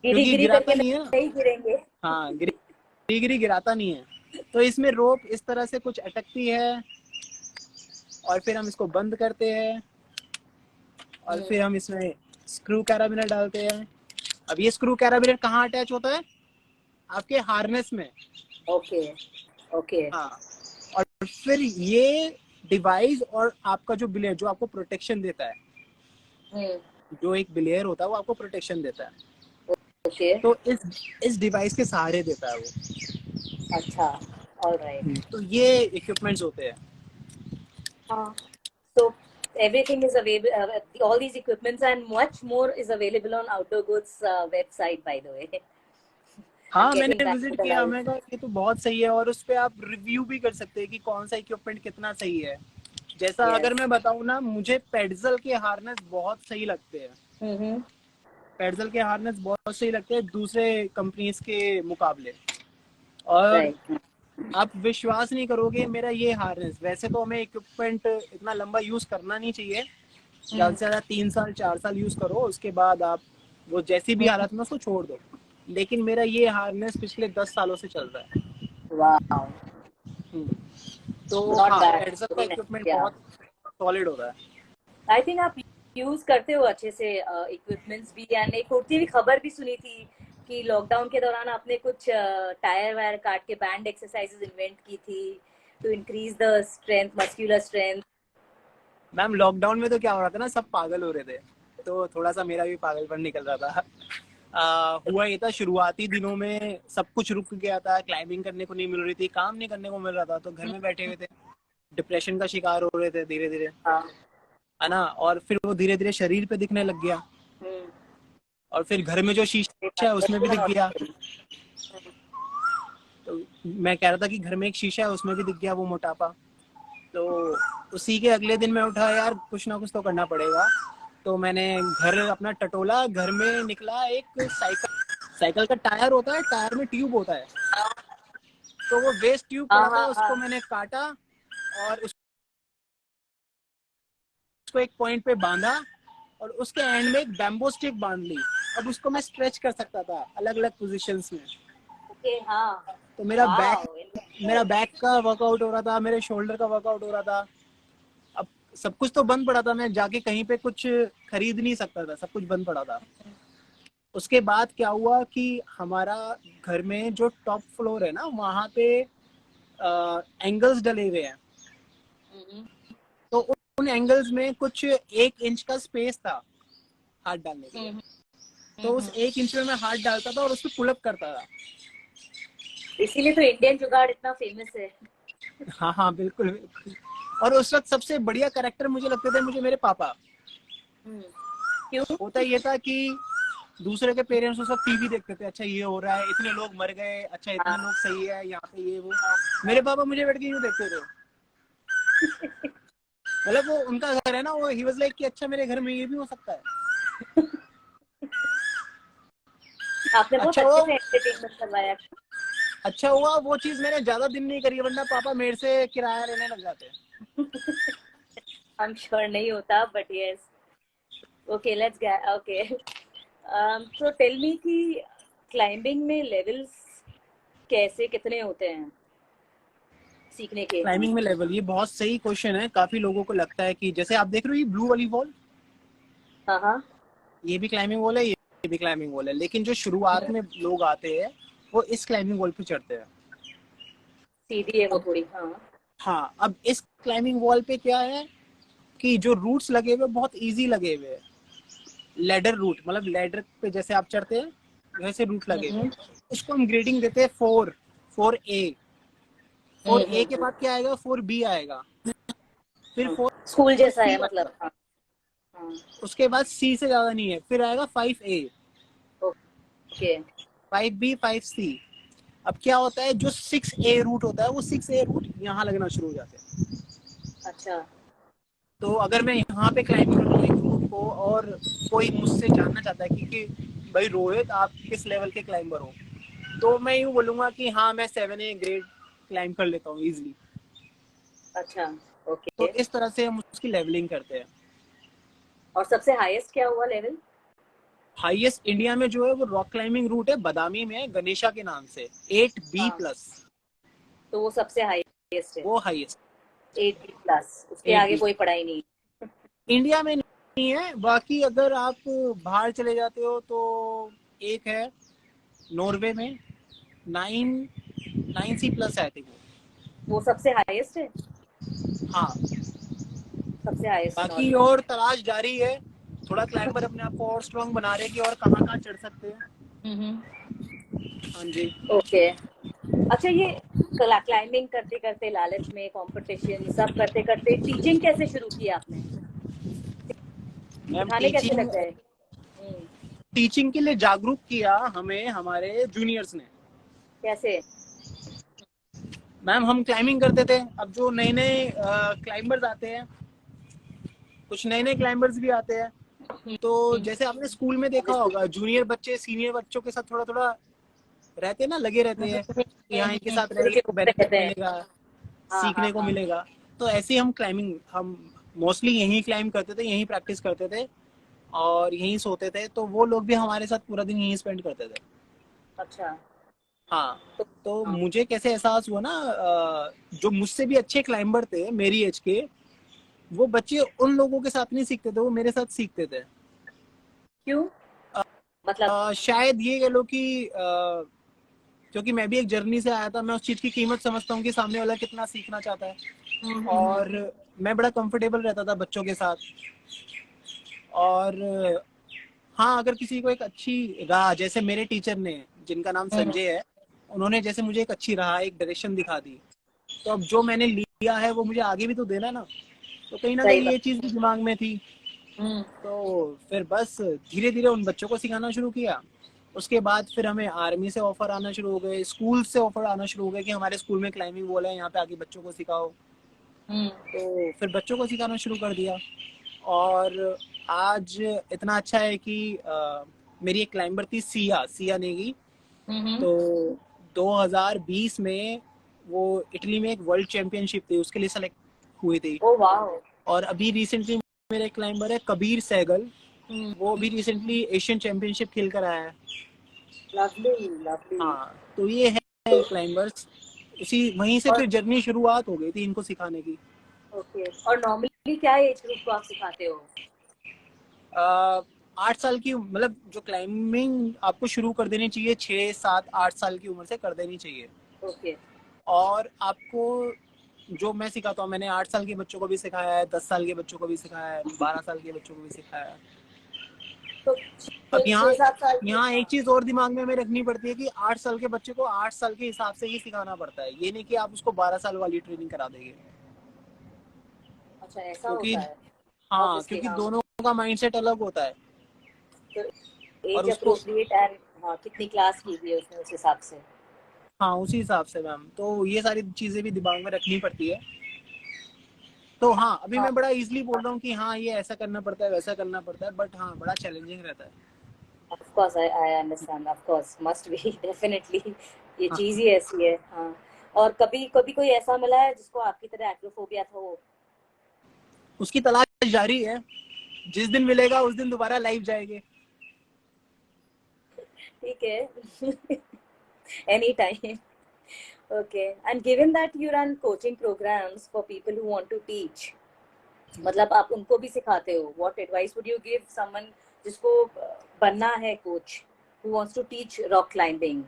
गिरी क्योंकि ये गिरी गिराता करके नहीं है ना। नहीं गिरेंगे हाँ, गिरी गिरी गिराता नहीं है। तो इसमें रोप इस तरह से कुछ अटकती है, और फिर हम इसको बंद करते हैं, और फिर हम इसमें स्क्रू कैराबिनर डालते हैं। अब ये स्क्रू कैराबिनर कहाँ अटैच होता है? आपके हार्नेस में। ओके ओके हाँ, और फिर ये डिवाइस और आपका जो बिलेयर, जो आपको प्रोटेक्शन देता है, जो एक बिलेयर होता है वो आपको प्रोटेक्शन देता है, ओके तो इस डिवाइस के सहारे देता है वो। अच्छा ऑलराइट तो ये इक्विपमेंट्स होते हैं। हाँ तो everything is available. All these equipments and much more is available on Outdoor Goods website, by the way. I'm हाँ, getting मैंने back to विजिट the किया, live. मैं कहा ये तो बहुत सही है, और उस पे आप रिव्यू भी कर सकते हैं कि कौन सा इक्विपमेंट कितना सही है। जैसा अगर Yes. मैं बताऊँ ना, मुझे पेडजल के हार्नेस बहुत सही लगते हैं। Mm-hmm. पेडजल के हार्नेस बहुत सही लगते हैं दूसरे कंपनीज के मुकाबले। और Right. आप विश्वास नहीं करोगे, मेरा ये हार्नेस, वैसे तो हमें इक्विपमेंट इतना लंबा यूज करना नहीं चाहिए, ज्यादा से ज्यादा 3 साल 4 साल यूज करो, उसके बाद आप वो जैसी भी हालत में उसको छोड़ दो। लेकिन मेरा ये हार्नेस पिछले 10 सालों से चल रहा है। Wow. तो Not हाँ, bad. पेडजल का Very nice. Equipment Yeah. बहुत सॉलिड हो रहा है। आई थिंक आप यूज करते हो अच्छे से इक्विपमेंट्स भी। एंड एक होती हुई खबर भी सुनी थी कि लॉकडाउन के दौरान आपने कुछ टायर वायर काट के बैंड एक्सरसाइजेस इन्वेंट की थी to increase the strength, muscular strength. Ma'am, lockdown में तो क्या हो रहा था ना, सब पागल हो रहे थे, तो थोड़ा सा मेरा भी पागलपन निकल रहा था। हुआ ये था, शुरुआती दिनों में सब कुछ रुक गया था, क्लाइंबिंग करने को नहीं मिल रही थी, काम नहीं करने को मिल रहा था, तो घर में बैठे हुए थे, डिप्रेशन का शिकार हो रहे थे धीरे धीरे, है ना। और फिर वो धीरे धीरे शरीर पे दिखने लग गया, और फिर घर में जो शीशा है उसमें भी दिख गया। तो मैं कह रहा था कि घर में एक शीशा है, उसमें भी दिख गया वो मोटापा। तो उसी के अगले दिन मैं उठा, यार कुछ ना कुछ तो करना पड़ेगा। तो मैंने घर अपना टटोला, घर में निकला एक साइकिल का टायर होता है, टायर में ट्यूब होता है, तो वो वेस्ट ट्यूब पड़ा था, उसको मैंने काटा और उसको एक पॉइंट पे बांधा, और उसके एंड में एक बैम्बो स्टिक बांध ली। अब उसको मैं स्ट्रेच कर सकता था अलग अलग पोजीशंस में। तो मेरा बैक का वर्कआउट हो रहा था, मेरे शोल्डर का वर्कआउट हो रहा था। अब सब कुछ तो बंद पड़ा था, मैं जाके कहीं पे कुछ खरीद नहीं सकता था, सब कुछ बंद पड़ा था। उसके बाद क्या हुआ कि हमारा घर में जो टॉप फ्लोर है ना, वहां पे एंगल्स डले हुए हैं, तो उन एंगल्स में कुछ 1 इंच का स्पेस था हाथ डालने के लिए। तो उस 1 इंच में मैं हाथ डालता था और उसको पुल अप करता था। इसीलिए तो इंडियन जुगाड़ इतना फेमस है। हाँ हाँ, बिल्कुल बिल्कुल। और उस वक्त सबसे बढ़िया कैरेक्टर मुझे लगते थे मुझे मेरे पापा। क्यों? होता ये था कि दूसरे के पेरेंट्स उस वक्त टीवी देखते थे, अच्छा ये हो रहा है, इतने लोग मर गए, अच्छा इतने लोग सही है यहाँ पे, ये वो। मेरे पापा मुझे बैठ के यूं देखते थे, मतलब वो उनका घर है ना, वो ही वाज लाइक कि अच्छा मेरे घर में ये भी हो सकता है। आपने बहुत अच्छा अच्छे हुआ, से एंटरटेनमेंट करवाया। अच्छा हुआ वो चीज मैंने ज्यादा दिन नहीं करी, वरना पापा मेरे से किराया लेने लग जाते। आई एम श्योर नहीं होता, but yes. Okay, let's get okay. तो टेल मी कि क्लाइंबिंग में लेवल्स कैसे, कितने होते हैं सीखने के? क्लाइंबिंग में लेवल, ये बहुत सही क्वेश्चन है। काफी लोगों को लगता है कि जैसे आप देख रहे हो ये ब्लू वाली वॉल, हाँ, ये भी क्लाइंबिंग वॉल है, ये भी क्लाइंबिंग वॉल है, लेकिन जो शुरुआत में लोग आते हैं वो इस क्लाइंबिंग वॉल पे चढ़ते हैं। सीधी है वो थोड़ी। हाँ, अब इस क्लाइंबिंग वॉल पे क्या है कि जो रूट्स लगे हुए बहुत इजी लगे हुए हैं, लैडर रूट, मतलब लैडर पे जैसे आप चढ़ते हैं वैसे रूट लगे हुए हैं। उसको हम ग्रेडिंग देते हैं 4A। 4A के बाद क्या आएगा, 4B आएगा, फिर 4 स्कूल जैसा है C मतलब। आएगा, उसके बाद C से ज्यादा नहीं है, फिर आएगा 5A, ओके। 5B, 5C। अब क्या होता है, जो 6A रूट होता है, वो 6A रूट यहाँ लगना शुरू हो जाते हैं। अच्छा। तो अगर मैं यहाँ पे क्लाइंब कर रहा हूँ एक रूट को, और कोई मुझसे जानना चाहता है कि भाई रोहित आप किस लेवल के क्लाइंबर हो, तो मैं यूँ बोलूंगा कि हाँ मैं 7A ग्रेड क्लाइंब कर लेता हूँ इजिली। अच्छा, ओके। तो इस तरह से हम उसकी लेवलिंग करते हैं। और सबसे हाईएस्ट क्या हुआ लेवल? हाईएस्ट इंडिया में जो है वो रॉक क्लाइंबिंग रूट है, बदामी में, गणेशा के नाम से, 8B+। तो वो सबसे हाईएस्ट है? वो हाईएस्ट 8B+, उसके आगे कोई पढ़ाई नहीं? इंडिया में नहीं है। बाकी अगर आप बाहर चले जाते हो तो एक है नॉर्वे में, 9C+ है, आई थिंक वो सबसे हाईएस्ट है? हाँ। सबसे हाईएस्ट बाकी और तलाश जारी है, थोड़ा क्लाइंबर अपने आप को और स्ट्रॉन्ग बना रहे हैं कि और कहाँ कहाँ चढ़ सकते हैं। हाँ जी। ओके। अच्छा, ये क्लाइंबिंग करते करते, लालच में, कंपटीशन सब करते करते टीचिंग कैसे शुरू की आपने? मैम सिखाने कैसे लग गए? हम्म, टीचिंग के लिए जागरूक किया हमें हमारे जूनियर्स ने। कैसे? मैम हम क्लाइंबिंग करते थे, अब जो नए नए क्लाइंबर्स आते हैं, कुछ नए नए क्लाइंबर्स भी आते हैं, तो जैसे आपने स्कूल में देखा होगा जूनियर बच्चे सीनियर बच्चों के साथ थोड़ा थोड़ा रहते हैं ना, लगे रहते हैं कि यहाँ इनके साथ रह के उनके ऊपर बेनिफिट रहते हैं। मिलेगा, हाँ हाँ सीखने को हाँ। मिलेगा। तो ऐसे ही हम क्लाइंबिंग, हम मोस्टली यहीं क्लाइंब करते थे, यहीं प्रैक्टिस करते थे और यहीं सोते थे, तो वो लोग भी हमारे साथ पूरा दिन यहीं स्पेंड करते थे। अच्छा। हाँ, तो तो हाँ। मुझे कैसे एहसास हुआ ना, जो मुझसे भी अच्छे क्लाइंबर थे मेरी एज के, वो बच्चे उन लोगों के साथ नहीं सीखते थे, वो मेरे साथ सीखते थे। क्यों? मतलब। शायद ये कह लो कि क्योंकि मैं भी एक जर्नी से आया था, मैं उस चीज की कीमत समझता हूँ कि सामने वाला कितना सीखना चाहता है। हम्म। और मैं बड़ा कंफर्टेबल रहता था बच्चों के साथ। और हाँ, अगर किसी को एक अच्छी राह, जैसे मेरे टीचर ने, जिनका नाम हम्म, संजय है, उन्होंने जैसे मुझे एक अच्छी राह, एक डायरेक्शन दिखा दी, तो अब जो मैंने लिया है वो मुझे आगे भी तो देना है ना। तो कहीं ना सही कहीं बात। ये चीज भी दिमाग में थी। हम्म। तो फिर बस धीरे धीरे उन बच्चों को सिखाना शुरू किया। उसके बाद फिर हमें आर्मी से ऑफर आना शुरू हो गए, स्कूल से ऑफर आना शुरू हो गए कि हमारे स्कूल में क्लाइंबिंग वॉल है, यहाँ पे आके बच्चों को सिखाओ। हम्म। तो फिर बच्चों को सिखाना शुरू कर दिया। और आज इतना अच्छा है कि मेरी एक क्लाइंबर थी सिया, सिया नेगी। हम्म। तो 2020 में वो इटली में एक वर्ल्ड चैंपियनशिप थी, उसके लिए सेलेक्ट हुई थी। ओ वाह। और अभी रिसेंटली मेरा एक क्लाइंबर है कबीर सहगल, वो हम्म। भी रिसेंटली एशियन चैंपियनशिप खेल कर आया है। Lovely lovely. हाँ, तो ये है क्लाइंबर्स। उसी वहीं से और फिर जर्नी शुरुआत हो गई थी इनको सिखाने की। ओके, और नॉर्मली क्या एज ग्रुप को आप सिखाते हो? 8 साल की, मतलब जो क्लाइंबिंग आपको शुरू कर देनी चाहिए 6, 7, 8 साल की उम्र से कर देनी चाहिए। ओके। और आपको, जो मैं सिखाता हूँ, मैंने 8 साल के बच्चों को भी सिखाया है, 10 साल के बच्चों को भी सिखाया है, 12 साल के बच्चों को भी सिखाया है। तो अब यहाँ 6-7 साल की, यहाँ हाँ। एक चीज और दिमाग में हमें रखनी पड़ती है कि 8 साल के बच्चे को 8 साल के हिसाब से ही सिखाना पड़ता है, ये नहीं कि आप उसको 12 साल वाली ट्रेनिंग करा देंगे। अच्छा, ऐसा क्योंकि होता है। हाँ, ऑब्वियसली क्योंकि हाँ। दोनों का माइंडसेट अलग होता है। तो और एज उसको, अप्रोप्रिएट एंड हाँ, कितनी क्लास की थी उसने उस हिसाब से। हाँ उसी हिसाब से मैम, तो ये सारी चीजें भी दिमाग में रखनी पड़ती है। तो हाँ, अभी हाँ, मैं बड़ा इजीली बोल रहा हूँ कि हाँ ये ऐसा करना पड़ता है, वैसा करना पड़ता है, बट हाँ बड़ा चैलेंजिंग रहता है। Of course I understand, of course must be definitely. ये हाँ, चीज ही ऐसी है, हाँ। और कभी कभी कोई ऐसा मिला है जिसको आपकी तरह एक्रोफोबिया था हो? उसकी तलाश जारी है, जिस दिन मिलेगा उस दिन दोबारा लाइव जाएंगे। ठीक है। Any time. Okay. And given that you run coaching programs for people who want to teach, मतलब आप उनको भी सिखाते हो, what advice would you give someone जिसको बनना है coach, who wants to teach rock climbing,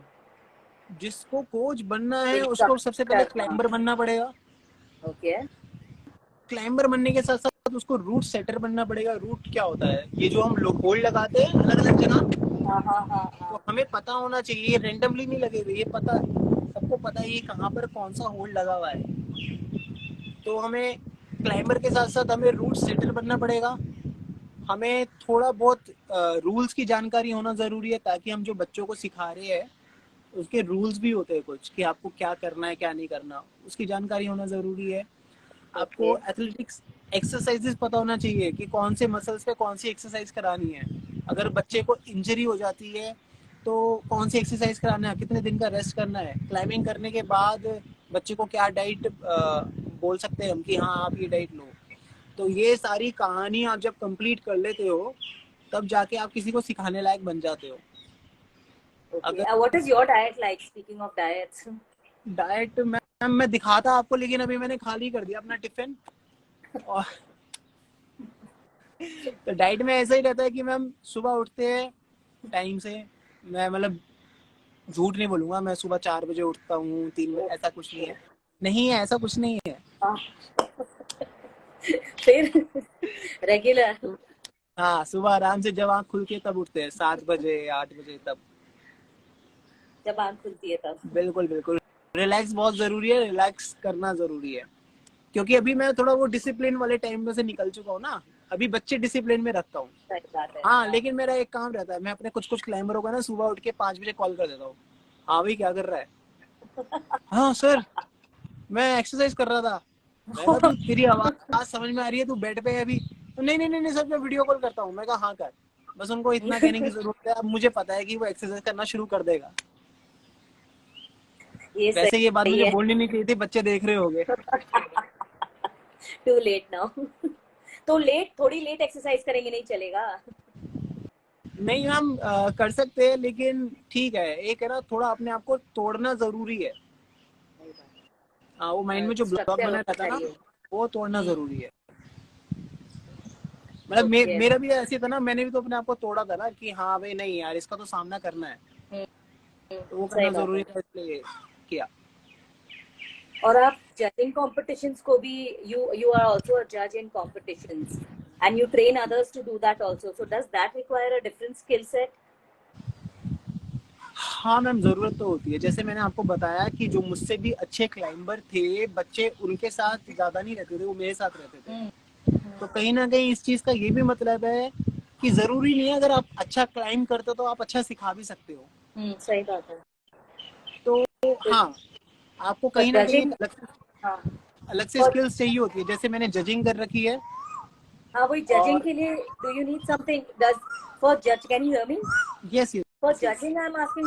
जिसको कोच बनना है उसको सबसे पहले instructor, हाँ। क्लाइंबर बनना पड़ेगा। Okay. क्लाइंबर बनने के साथ साथ उसको रूट सेटर बनना पड़ेगा। रूट क्या होता है? ये जो हम लोग होल्ड लगाते हैं अलग अलग जगह, हाँ हाँ हाँ तो हाँ। हमें पता होना चाहिए, ये रेंडमली नहीं लगेगा, ये पता, सबको पता है ये कहाँ पर कौन सा होल्ड लगा हुआ है। तो हमें क्लाइंबर के साथ साथ हमें रूट सेटर बनना पड़ेगा। हमें थोड़ा बहुत रूल्स की जानकारी होना ज़रूरी है, ताकि हम जो बच्चों को सिखा रहे हैं उसके रूल्स भी होते हैं कुछ, कि आपको क्या करना है क्या नहीं करना, उसकी जानकारी होना ज़रूरी है। आपको Okay. एथलेटिक्स एक्सरसाइजेस पता होना चाहिए कि कौन से मसल्स पे कौन सी एक्सरसाइज करानी है। अगर बच्चे को इंजरी हो जाती है तो कौन सी एक्सरसाइज कराना है, कितने दिन का रेस्ट करना है, क्लाइंबिंग करने के बाद बच्चे को क्या डाइट बोल सकते हैं हम कि हाँ आप ये डाइट लो। तो ये सारी कहानी आप जब कंप्लीट कर लेते हो तब जाके आप किसी को सिखाने लायक बन जाते हो। Okay. अगर What is your diet like? Speaking of diets. Diet, ma'am मैं दिखाता आपको, लेकिन अभी मैंने खाली कर दिया अपना टिफिन। और तो डाइट में ऐसा ही रहता है कि मैम सुबह उठते हैं टाइम से, मैं मतलब झूठ नहीं बोलूंगा, मैं सुबह 4 बजे उठता हूँ, 3 बजे, ऐसा कुछ नहीं है। नहीं है, ऐसा कुछ नहीं है। हाँ। फिर रेगुलर? तो हाँ, सुबह आराम से जब आँख खुलती है तब उठते हैं, 7 बजे 8 बजे तब। जब आँख खुलती है तब? बिल्कुल बिल्कुल, रिलैक्स बहुत जरूरी है, रिलैक्स करना जरूरी है। क्योंकि अभी मैं थोड़ा वो डिसिप्लिन वाले टाइम में से निकल चुका हूँ ना, अभी बच्चे डिसिप्लिन में रखता हूँ। सही बात है। हाँ, लेकिन मेरा एक काम रहता है, मैं अपने कुछ क्लाइंबरों का ना सुबह उठ के 5 बजे कॉल कर देता हूँ। हाँ भाई, क्या कर रहा है? हाँ सर, मैं एक्सरसाइज कर रहा था। मैं कहा, तू तेरी आवाज समझ में आ रही है, तू बेड पे है अभी? तो नहीं नहीं नहीं नहीं सर, मैं वीडियो कॉल करता हूँ। मैं कहा हाँ कर। बस उनको इतना कहने की जरूरत है, अब मुझे पता है कि वो एक्सरसाइज करना शुरू कर देगा। ये वैसे ये बात सही मुझे है। बोलनी नहीं चाहिए थी, बच्चे देख रहे होंगे। Too late now. तो लेट, थोड़ी लेट एक्सरसाइज करेंगे नहीं चलेगा? नहीं मैम, कर सकते हैं, लेकिन ठीक है, एक है ना, थोड़ा अपने आप को तोड़ना जरूरी है। सही बात हाँ, वो माइंड है। में जो ब्लॉक स्ट्रक्चर बना होना रहता है ना, चाहिए। वो तोड़ना हम्म। जरूरी है। मतलब ओके। मेरा भी ऐसे था ना, मैंने भी तो अपने आप को तोड़ा था ना कि हाँ भाई नहीं यार, इसका तो सामना करना है, तो वो सही करना बात जरूरी है। था, इसलिए किया। और आप जजिंग कॉम्पिटिशन्स को भी, यू आर आल्सो अ जज in competitions and you train others to do that also, so does that require a different skill set? हाँ मैम, जरूरत तो होती है। जैसे मैंने आपको बताया कि जो मुझसे भी अच्छे क्लाइंबर थे बच्चे, उनके साथ ज्यादा नहीं रहते थे, वो मेरे साथ रहते थे। तो कहीं ना कहीं इस चीज का ये भी मतलब है कि जरूरी नहीं है अगर आप अच्छा क्लाइंब करते हो तो आप अच्छा सिखा भी सकते हो। सही बात है। तो तो हाँ, आपको फॉर कहीं ना कहीं जजिंग, हाँ, अलग से फॉर, स्किल्स चाहिए होती है। जैसे मैंने जजिंग कर रखी है। हाँ वही जजिंग और के लिए do you need something, does for जज, can you hear me? Yes For yes yes, judging, I'm asking,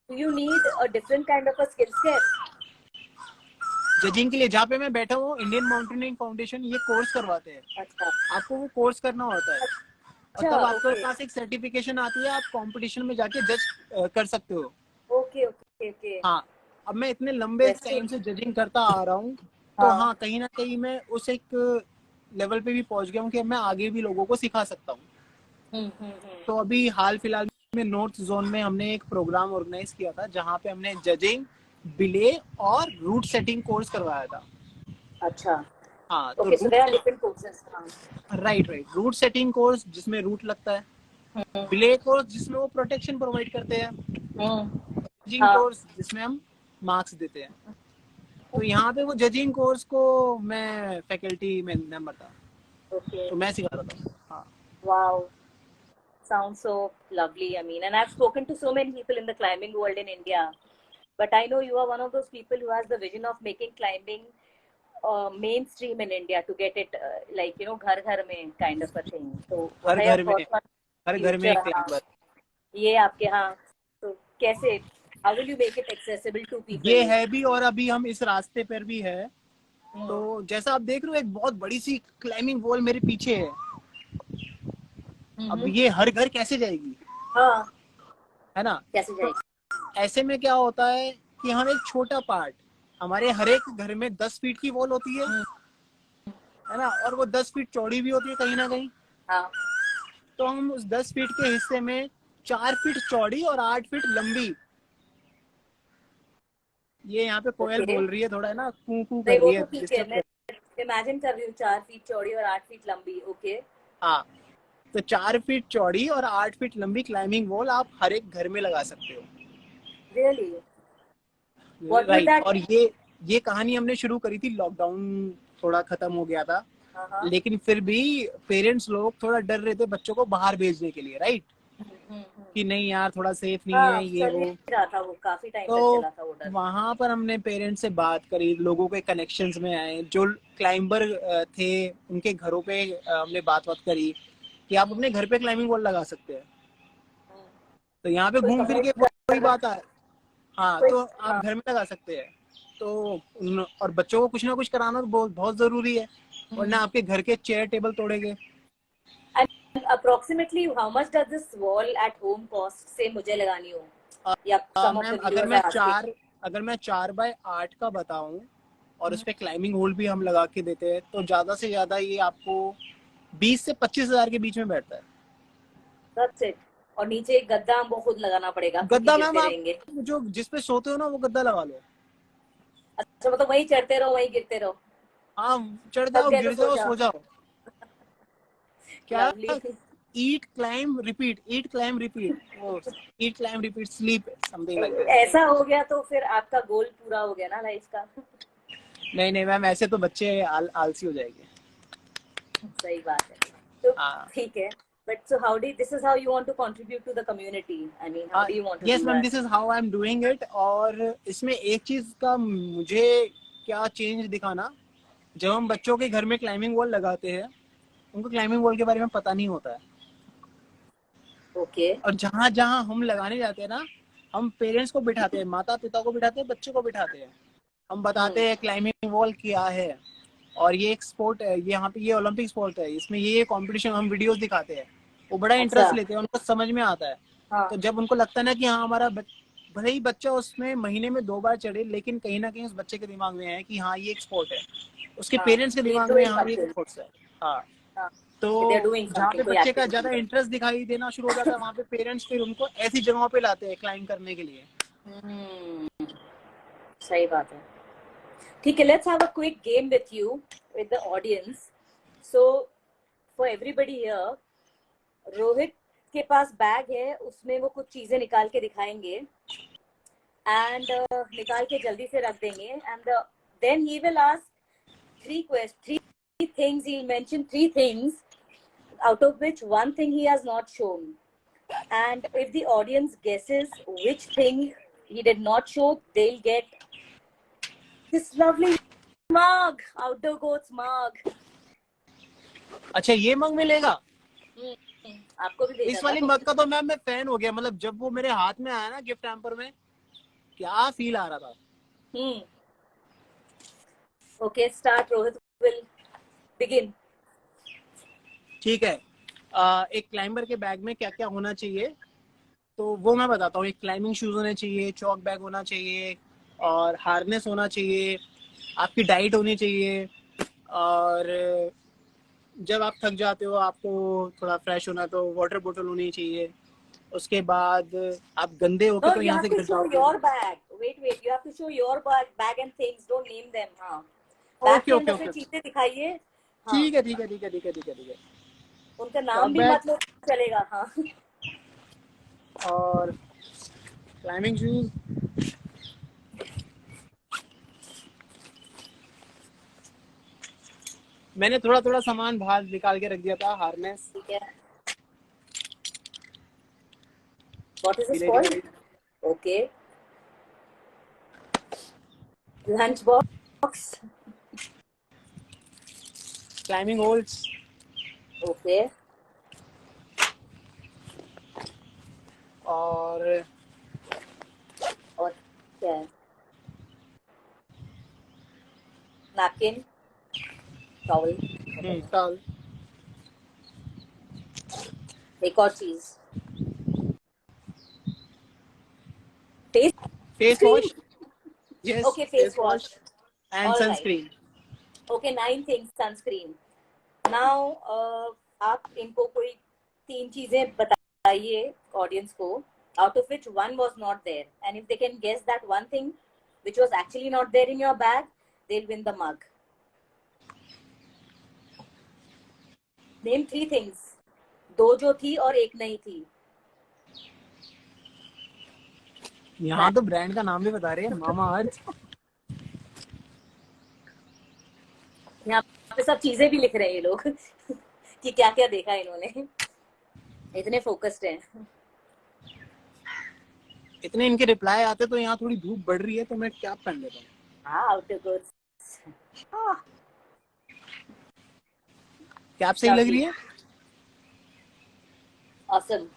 do you need a different kind of a skill set? Judging के लिए जहाँ पे मैं बैठा हूँ, इंडियन माउंटेनियरिंग फाउंडेशन ये course करवाते हैं। अच्छा। आपको वो कोर्स करना होता है, और अच्छा, तब आपके ओके पास एक सर्टिफिकेशन आती है, आप कंपटीशन में जाके जज कर सकते हो। Okay okay okay. हाँ, अब मैं इतने लंबे वैसे, टाइम से जजिंग करता आ रहा हूँ, तो हाँ। हाँ, कहीं ना कहीं मैं उस एक लेवल पे भी पहुंच गया हूँ कि अब मैं आगे भी लोगों को सिखा सकता हूँ। हम्म। तो अभी हाल फिलहाल में नॉर्थ जोन में हमने एक प्रोग्राम ऑर्गेनाइज किया था, जहाँ पे हमने जजिंग, बिले और रूट सेटिंग कोर्स करवाया था। अच्छा, हाँ, तो okay, so there are different courses. हाँ। Right right, route setting course जिसमें रूट लगता है, हम्म बिले कोर्स जिसमें वो प्रोटेक्शन प्रोवाइड करते हैं, हम्म, जजिंग हाँ। कोर्स जिसमें हम मार्क्स देते हैं। तो यहाँ पे वो जजिंग कोर्स को मैं फैकल्टी में मेंबर था, ओके। तो मैं सिखा रहा था। हाँ, Wow, sounds so lovely. I mean, and I've spoken to so many people in the climbing world in India, but I know you are one of those people who has the vision of making climbing mainstream in India, to get it like, you know, घर घर में kind of a thing. So what her are your घर में, thoughts on हर घर में future? एक हाँ, climber. ये आपके, हाँ, तो कैसे, how will you make it accessible to ये people? है भी, और अभी हम इस रास्ते पर भी है। हम्म तो जैसा आप देख रहे हो, एक बहुत बड़ी सी क्लाइंबिंग वॉल मेरे पीछे है। अब हम्म, ये हर घर कैसे जाएगी, हाँ, है ना? कैसे तो जाएगी? ऐसे में क्या होता है कि हम एक छोटा पार्ट, हमारे हर एक घर में 10 फीट की वॉल होती हम्म, है ना, और वो 10 फीट चौड़ी भी होती है कहीं ना कहीं। हाँ, तो हम उस 10 फीट के हिस्से में 4 फीट चौड़ी और 8 फीट लंबी, ये यहाँ पे कोयल ओके। बोल रही है, थोड़ा है ना, कू कू नहीं कर वो रही है, तो ठीक है, डिस्टर्ब मैं कर। इमेजिन कर रही हूँ 4 फीट चौड़ी और 8 फीट लंबी। ओके। हाँ, तो 4 फीट चौड़ी और 8 फीट लंबी क्लाइंबिंग वॉल आप हर एक घर में लगा सकते हो। Really? What would write, that? और ये कहानी हमने शुरू करी थी, लॉकडाउन थोड़ा खत्म हो गया था, हाँ हाँ। लेकिन फिर भी पेरेंट्स लोग थोड़ा डर रहे थे बच्चों को बाहर भेजने के लिए, राइट, हम्म। कि नहीं यार थोड़ा सेफ नहीं हाँ, है ये चल वो। ही रहा था वो, काफी टाइम तक तो चला था वो डर। वहां पर हमने पेरेंट्स से बात करी, लोगों के कनेक्शंस में आए, जो क्लाइंबर थे उनके घरों पे हमने बात बात करी कि आप अपने घर पे क्लाइंबिंग वॉल लगा सकते हैं। हम्म। तो यहाँ पे कोई घूम फिर के सपोर्ट वही कर रहा, बात आ, हाँ, कोई, तो आप हाँ। घर में लगा सकते हैं। तो और बच्चों को कुछ ना कुछ कराना तो बहुत बहुत जरूरी है, वरना आपके घर के चेयर टेबल तोड़ेंगे। And approximately how much does this wall at home cost, say मुझे लगानी हो, या some of ma'am, the viewers are asking? अगर मैं 4x8 का बताऊं, और उस पे क्लाइंबिंग होल भी हम लगा के देते हैं, तो ज्यादा से ज्यादा ये आपको 20 से 25 हजार के बीच में बैठता है। That's it? और नीचे एक गद्दा हमको खुद लगाना पड़ेगा क्योंकि गद्दा मैम, गिरते आप रहेंगे? जो जिस पे सोते हो ना, वो गद्दा लगा लो। अच्छा, मतलब वहीं चढ़ते रहो वहीं गिरते रहो, हाँ, चढ़ थक जाओ, गए तो गिर सो जाओ, जाओ। सो जाओ। क्या? Lovely. Eat climb repeat, eat climb repeat, वो eat climb repeat sleep, something like this. ऐसा हो गया तो फिर आपका गोल पूरा हो गया ना लाइफ का। नहीं नहीं मैम, ऐसे तो बच्चे आलसी हो जाएंगे। सही बात है। तो हाँ ठीक है, but so how do this is how you want to contribute to the community? I mean, how do you want to yes do ma'am, that? This is how I am doing it. और इसमें एक चीज का मुझे क्या change दिखाना, जब हम बच्चों के घर में क्लाइंबिंग वॉल लगाते हैं, उनको क्लाइंबिंग वॉल के बारे में पता नहीं होता है। Okay. और जहाँ जहाँ हम लगाने जाते हैं ना, हम पेरेंट्स को बिठाते हैं, माता पिता को बिठाते हैं, बच्चों को बिठाते हैं, हम बताते हैं क्लाइंबिंग वॉल क्या है, और ये एक स्पोर्ट है, ये यहाँ पे ये ओलंपिक स्पोर्ट है, इसमें ये कंपटीशन, हम वीडियोस दिखाते हैं, वो बड़ा अच्छा। इंटरेस्ट लेते हैं, उनको समझ में आता है। हाँ। तो जब उनको लगता है ना कि हाँ हमारा भले ही बच्चा उसमें महीने में 2 बार चढ़े, लेकिन कहीं ना कहीं उस बच्चे के दिमाग में है कि हाँ ये एक स्पोर्ट है, उसके हाँ, पेरेंट्स के they दिमाग में doing हाँ ये एक something. स्पोर्ट्स है। हाँ, हाँ, तो they are doing जहाँ पे something, कोई बच्चे का activity ज्यादा है. इंटरेस्ट दिखाई देना शुरू हो जाता है, वहाँ पे पेरेंट्स फिर उनको ऐसी जगहों पे लाते हैं क्लाइंब करने के लिए। सही बात है। ठीक है, let's have a quick game with you, with the audience. So for everybody here, Rohit के पास बैग है, उसमें वो कुछ चीजें निकाल के दिखाएंगे एंड निकाल के जल्दी से रख देंगे, and then he will ask three things. He'll mention 3 things, out of which one thing he has not shown, and if the audience guesses which thing he did not show, they'll get this lovely mug, Outdoor Goats mug. अच्छा, ये मग मिलेगा? आपको भी भेजा इस था वाली मग का तो मैम मैं फैन हो गया, मतलब जब वो मेरे हाथ में आया ना गिफ्ट हैम्पर में, क्या फील आ रहा था। Okay, start, Rohit will begin. ठीक है, एक क्लाइंबर के बैग में क्या क्या होना चाहिए, तो वो मैं बताता हूँ। एक क्लाइंबिंग शूज होने चाहिए, चौक बैग होना चाहिए, और हार्नेस होना चाहिए, आपकी डाइट होनी चाहिए, और जब आप थक जाते हो, आपको थोड़ा फ्रेश होना, तो वाटर बोतल होनी चाहिए। उसके बाद आप गंदे होके No, तो you यहाँ have से to गिर show जाओगे। your bag. Wait. You have to show your bag and things. Don't name them. हाँ. बैग ओके के ओके अंदर से ओके, चीजें दिखाइए. हाँ. ठीक है ठीक है ठीक है ठीक है ठीक है ठीक है। उनका चौक नाम भी बैग मत लो, चलेगा. हाँ. और क्लाइंबिंग शूज, मैंने थोड़ा थोड़ा सामान बाहर निकाल के रख दिया था। हार्नेस, ठीक है. What is this गिले called? Okay. Lunch box. Climbing holes, Okay. और और क्या है? Napkin. Towel. टॉवल, एक और चीज. Face face cream. Wash, yes Okay, face face wash. Wash and All right. Sunscreen. Okay, 9 things. Sunscreen. Now, आप इनको कोई 3 चीजें बताइए ऑडियंस को, out of which one was not there, and if they can guess that one thing which was actually not there in your bag, they'll win the mug. Name 3 things. 2 जो थी और 1 नहीं थी. यहाँ तो ब्रांड का नाम भी बता रहे हैं, मामा अर्थ। यहाँ पे सब चीजें भी लिख रहे हैं ये लोग कि क्या क्या देखा इन्होंने. इतने फोकस्ड हैं. इतने इनके रिप्लाई आते, तो यहाँ थोड़ी धूप बढ़ रही है, तो मैं कैप पहन लेता हूँ। हाँ, आउटर गोट्स. कैप सही लग रही है। ऑसम.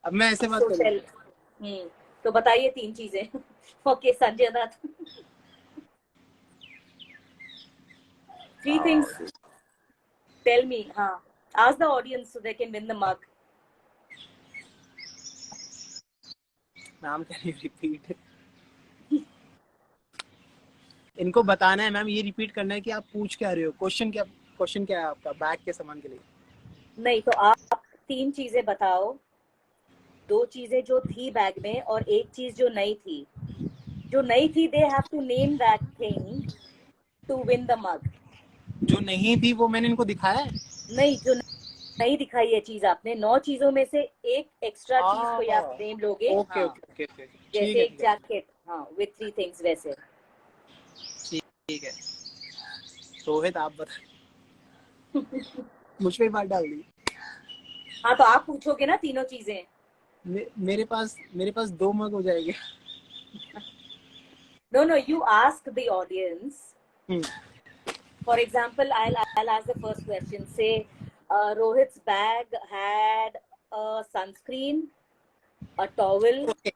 अब मैं ऐसे बात So करूँ। tell. तो बताइए 3 चीजें. Okay, Sanjay Dutt. 3 things. Tell me. हाँ. Ask the audience so they can win the mug. नाम क्या नहीं, रिपीट। इनको बताना है मैम, ये रिपीट करना है कि आप पूछ क्या रहे हो, क्वेश्चन क्या है आपका बैग के सामान के लिए। नहीं, तो आप 3 चीजें बताओ. 2 चीजें जो थी बैग में और 1 चीज जो नहीं थी. जो नहीं थी, they have to name that thing to win the mug. जो नहीं थी वो मैंने इनको दिखाया है। नहीं, जो नहीं दिखाई है चीज आपने, 9 चीजों में से एक एक्स्ट्रा चीज कोई आप नेम लोगे. ओके हाँ. ओके ओके, जैसे एक जैकेट. हाँ, with 3 things वैसे. ठीक है। रोहित आप बता। मुझ पे ही बात डाल दी। हाँ तो आप पूछोगे ना तीनों चीजें। मेरे पास 2 मग हो जाएंगे। No, you ask the audience. Hmm, For example, I'll ask the first question. Say, Rohit's bag had a sunscreen, a towel, okay,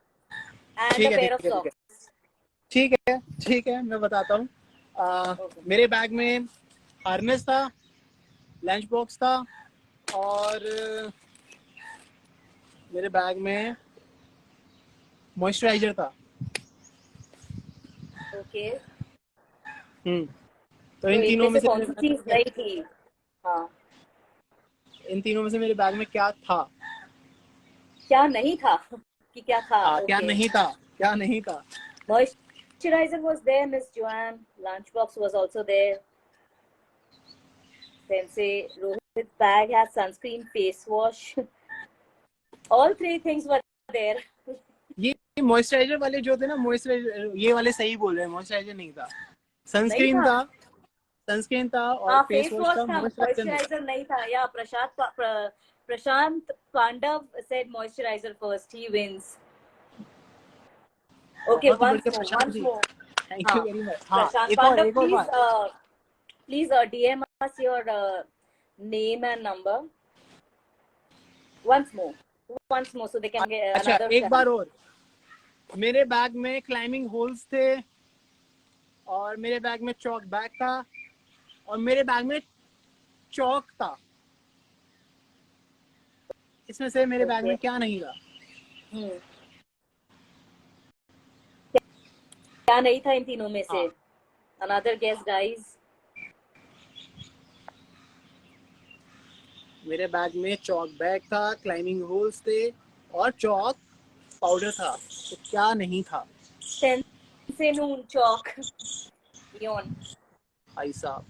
and ठीक a है pair ठीक of है ठीक है socks. ठीक है ठीक है, मैं बताता हूँ। Okay. मेरे बैग में हार्नेस था, लंच बॉक्स था, और मेरे बैग में मॉइस्चराइजर था। Okay. तो तो इन तीनों इनमें में से से कौन मेरे सी बैग में चीज नहीं थी? हाँ, इन तीनों में से मेरे बैग में क्या था? क्या नहीं था कि क्या था? क्या Okay. नहीं था, क्या नहीं था? Moisturizer was there, Miss Joanne. Lunchbox was also there. Then say Rohit's bag has sunscreen, face wash. All three things were there. ये मॉइस्चराइजर वाले जो थे ना, मॉइस्चराइजर ये वाले सही बोल रहे हैं, मॉइस्चराइजर नहीं था। नहीं सनस्क्रीन था। था, सनस्क्रीन था और हाँ, फेस फेस वॉश वॉश था, था, मॉइस्चराइजर नहीं। मॉइस्चराइजर नहीं था। या प्रशांत Pandav said moisturizer first. He wins. Okay, बहुत ही once बढ़िया more, Prashant once ji, more. Thank you हाँ, वेरी मच। हाँ, Prashant एक और Pandav, एक और बात। please DM us your name and number. Once more, so they can get अच्छा, another एक बार chance. और, मेरे बैग में क्लाइंबिंग होल्स थे, और मेरे बैग में चौक बैग था, और मेरे बैग में चौक था। इसमें से मेरे बैग Okay. में क्या नहीं था? क्या नहीं था इन तीनों में से? हाँ, Another guess, guys. मेरे बैग में चौक बैग था, क्लाइंबिंग होल्स थे, और चौक पाउडर था। तो क्या नहीं था? से नून चौक योन भाई साहब,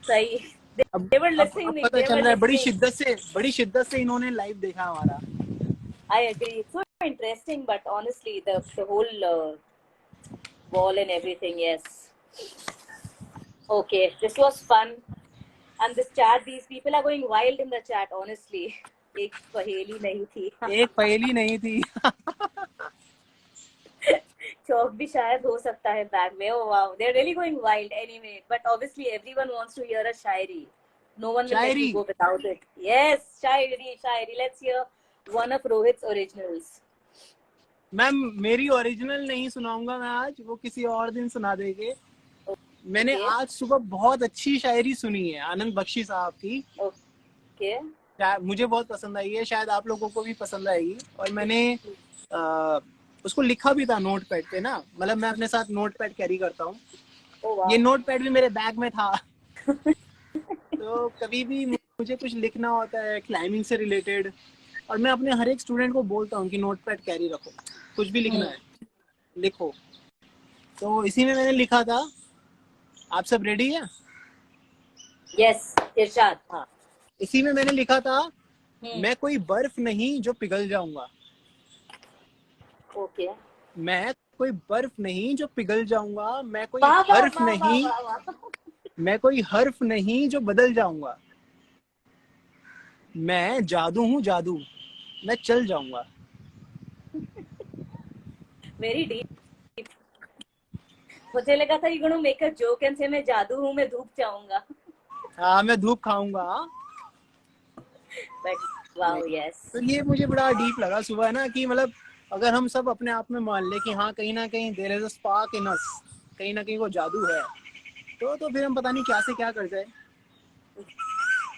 सही। अब They were अब listening. पता They चल were रहा है, listening. बड़ी शिद्दत से इन्होंने लाइव देखा हमारा। I agree. It's so interesting, but honestly, the whole wall and everything, yes. Okay, this was fun. And this chat, these people are going wild in the chat, honestly. एक पहेली नहीं थी। एक पहेली नहीं थी। चौक भी शायद हो सकता है बैग में। Oh wow, they're really going wild anyway. But obviously, everyone wants to hear a shairi. No one will let Shayari, you go without it. Yes, shairi. Let's hear one of Rohit's originals. Ma'am मेरी original नहीं सुनाऊंगा मैं आज, वो किसी और दिन सुना देंगे। मैंने Okay. आज सुबह बहुत अच्छी शायरी सुनी है आनंद बख्शी साहब की। Okay. मुझे बहुत पसंद आई है, शायद आप लोगों को भी पसंद आएगी। और मैंने उसको लिखा भी था नोट पैड पे ना, मतलब मैं अपने साथ नोट पैड कैरी करता हूँ। Oh wow. ये नोट पैड भी मेरे बैग में था। तो कभी भी मुझे कुछ लिखना होता है क्लाइंबिंग से रिलेटेड, और मैं अपने हर एक स्टूडेंट को बोलता हूँ कि नोट पैड कैरी रखो, कुछ भी लिखना है लिखो। तो इसी में मैंने लिखा था। आप सब रेडी हैं? Yes, इरशाद। हाँ, इसी में मैंने लिखा था, हम्म। मैं कोई बर्फ नहीं जो पिघल जाऊंगा। Okay. मैं कोई बर्फ नहीं जो पिघल जाऊंगा, मैं कोई वाह वाह हर्फ वाह वाह नहीं, वाह वाह। मैं कोई हर्फ नहीं जो बदल जाऊंगा। मैं जादू हूँ जादू, मैं चल जाऊंगा। Very deep. मुझे लगा था you're gonna make a joke and say मैं जादू हूँ, मैं धूप जाऊंगा। हाँ, मैं धूप खाऊंगा। But wow, yes. तो ये मुझे बड़ा डीप लगा सुबह ना, कि मतलब अगर हम सब अपने आप में मान ले कि हाँ कहीं ना कहीं there is a spark in us, कहीं ना कहीं वो जादू है, तो फिर हम पता नहीं क्या से क्या कर जाए।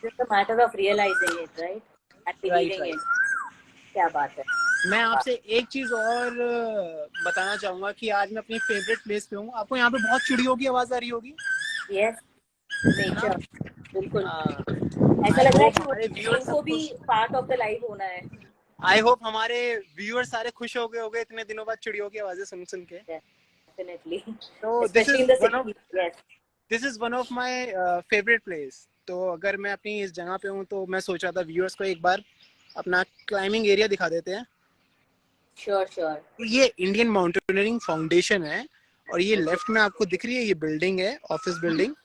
Just a matter of realizing it, right? And right believing right. it. क्या बात है। मैं आपसे एक चीज और बताना चाहूंगा कि आज मैं अपनी फेवरेट प्लेस पे हूँ। आपको यहाँ पे बहुत चिड़ियों की आवाज आ रही होगी, Yes, है ना? nature. बिल्कुल। ऐसा आई लग रहा है होप कि हमारे व्यूअर्स उनको सब भी खुश, पार्ट ऑफ द लाइफ होना है। आई होप हमारे व्यूअर्स सारे खुश हो गए होंगे इतने दिनों बाद चिड़ियों की आवाजें सुन सुन के। Definitely. तो Especially in the city. Yes. This is one of my favourite place. तो अगर मैं अपनी इस जगह पे हूँ, तो मैं सोच रहा था व्यूअर्स को एक बार अपना क्लाइंबिंग एरिया दिखा देते हैं। Sure. तो ये इंडियन माउंटेनियरिंग फाउंडेशन है, और ये लेफ्ट में आपको दिख रही है, ये बिल्डिंग है, ऑफिस बिल्डिंग।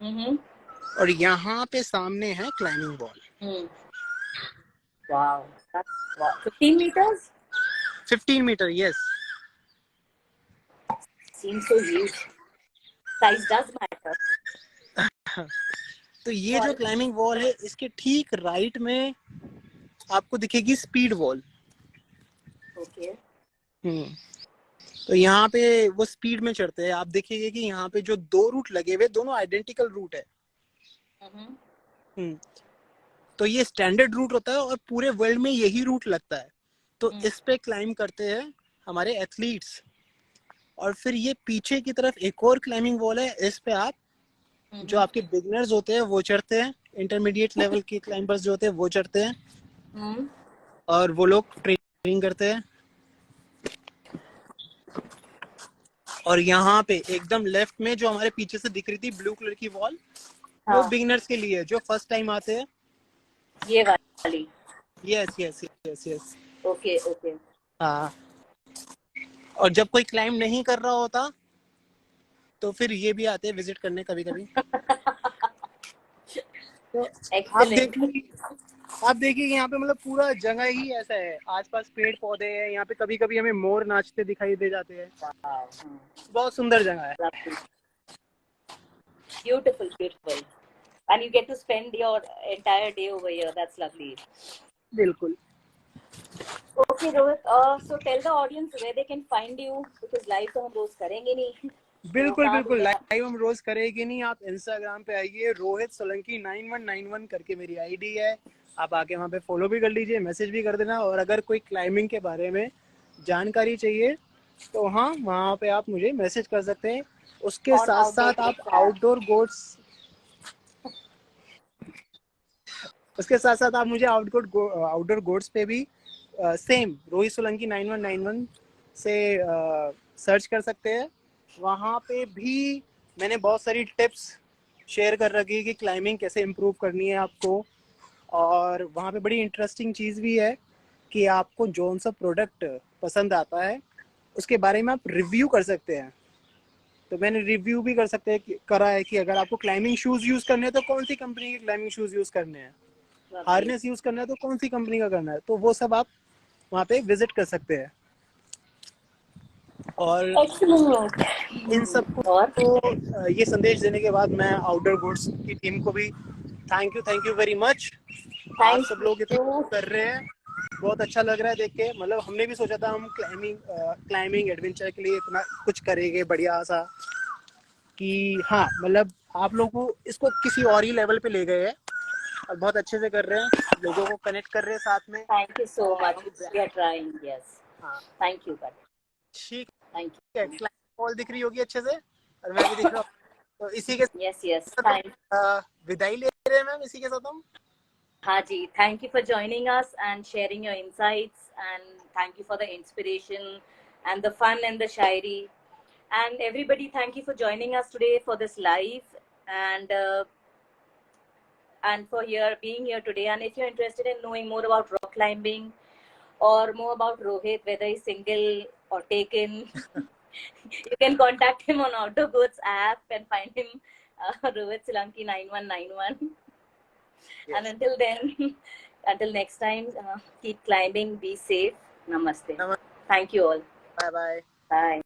Mm-hmm. और यहाँ पे सामने है climbing wall. Hmm. Wow. That's wow. 15 meters 15 metre, yes. seems so huge. Size does matter. तो ये जो Sorry. क्लाइंबिंग वॉल है, इसके ठीक राइट में आपको दिखेगी स्पीड वॉल। Okay. तो यहाँ पे वो स्पीड में चढ़ते हैं। आप देखिए कि यहाँ पे जो 2 रूट लगे हुए, दोनों आइडेंटिकल रूट है। तो ये स्टैंडर्ड रूट होता है और पूरे वर्ल्ड में यही रूट लगता है। तो इस पे क्लाइंब करते हैं हमारे एथलीट्स। और फिर ये पीछे की तरफ एक और क्लाइंबिंग वॉल है, इस पे आप जो आपके बिगिनर्स होते हैं वो चढ़ते हैं, इंटरमीडिएट लेवल के क्लाइंबर्स जो होते हैं वो चढ़ते हैं, और वो लोग ट्रेनिंग करते हैं। और यहाँ पे एकदम लेफ्ट में जो हमारे पीछे से दिख रही थी ब्लू कलर की वॉल, वो बिगिनर्स के लिए, जो फर्स्ट टाइम आते हैं। ये वाली। Yes yes yes yes. Okay okay. हाँ। और जब कोई क्लाइंब नहीं कर रहा होता तो फिर ये भी आते हैं विजिट करने कभी कभी। तो आप देखिए यहाँ पे मतलब पूरा जगह ही ऐसा है, आसपास पेड़ पौधे हैं, यहाँ पे कभी कभी हमें मोर नाचते दिखाई दे जाते हैं। बहुत सुंदर जगह है। Beautiful, beautiful. And you get to spend your entire day over here. That's lovely. बिल्कुल। Okay, Rohit. So tell the audience where they can find you, because live तो हम रोज करेंगे नहीं। बिल्कुल बिल्कुल, लाइव हम रोज करेंगे नहीं। आप इंस्टाग्राम पे आइए, रोहित सोलंकी 9191 करके मेरी आईडी है। आप आके वहाँ पे फॉलो भी कर लीजिए, मैसेज भी कर देना। और अगर कोई क्लाइंबिंग के बारे में जानकारी चाहिए तो हाँ, वहाँ पे आप मुझे मैसेज कर सकते हैं। उसके साथ साथ आप आप मुझे आउटडोर गोड्स पे भी सेम रोहित सोलंकी 9191 से सर्च कर सकते हैं। वहाँ पे भी मैंने बहुत सारी टिप्स शेयर कर रखी है कि क्लाइंबिंग कैसे इम्प्रूव करनी है आपको। और वहाँ पे बड़ी इंटरेस्टिंग चीज़ भी है कि आपको जोन सा प्रोडक्ट पसंद आता है उसके बारे में आप रिव्यू कर सकते हैं। तो मैंने रिव्यू भी करा है कि अगर आपको क्लाइंबिंग शूज़ यूज़ करने हैं तो कौन सी कंपनी के क्लाइंबिंग शूज़ यूज़ करने हैं, हार्नेस यूज़ करना है तो कौन सी कंपनी का करना है। तो वो सब आप वहाँ पे विजिट कर सकते हैं। और इन सबको तो ये संदेश देने के बाद मैं आउटडोर गुड्स की टीम को भी थैंक यू वेरी मच। आप सब लोग इतना कर रहे हैं, बहुत अच्छा लग रहा है देख के। मतलब हमने भी सोचा था हम क्लाइंबिंग एडवेंचर के लिए इतना कुछ करेंगे बढ़िया सा, कि हाँ मतलब आप लोगों को इसको किसी और ही लेवल पे ले गए हैं और बहुत अच्छे से कर रहे हैं, लोगों को कनेक्ट कर रहे हैं साथ में। Thank you so much. We are trying. Yes. हाँ Thank you, but ठीक thank है। you. कॉल दिख रही होगी अच्छे से और मैं भी दिख रहा हूँ। तो इसी के Yes. साथ Thank. विदाई ले रहे हैं मैम, इसी के साथ हम। Haji, thank you for joining us and sharing your insights, and thank you for the inspiration and the fun and the shairi. And everybody, thank you for joining us today for this live, and for being here today. And if you're interested in knowing more about rock climbing or more about Rohit, whether he's single or taken, you can contact him on Outdoor Goods app and find him, Rohit Solanki 9191. Yes. And until then, until next time, keep climbing, be safe. Namaste. Thank you all. Bye bye. Bye.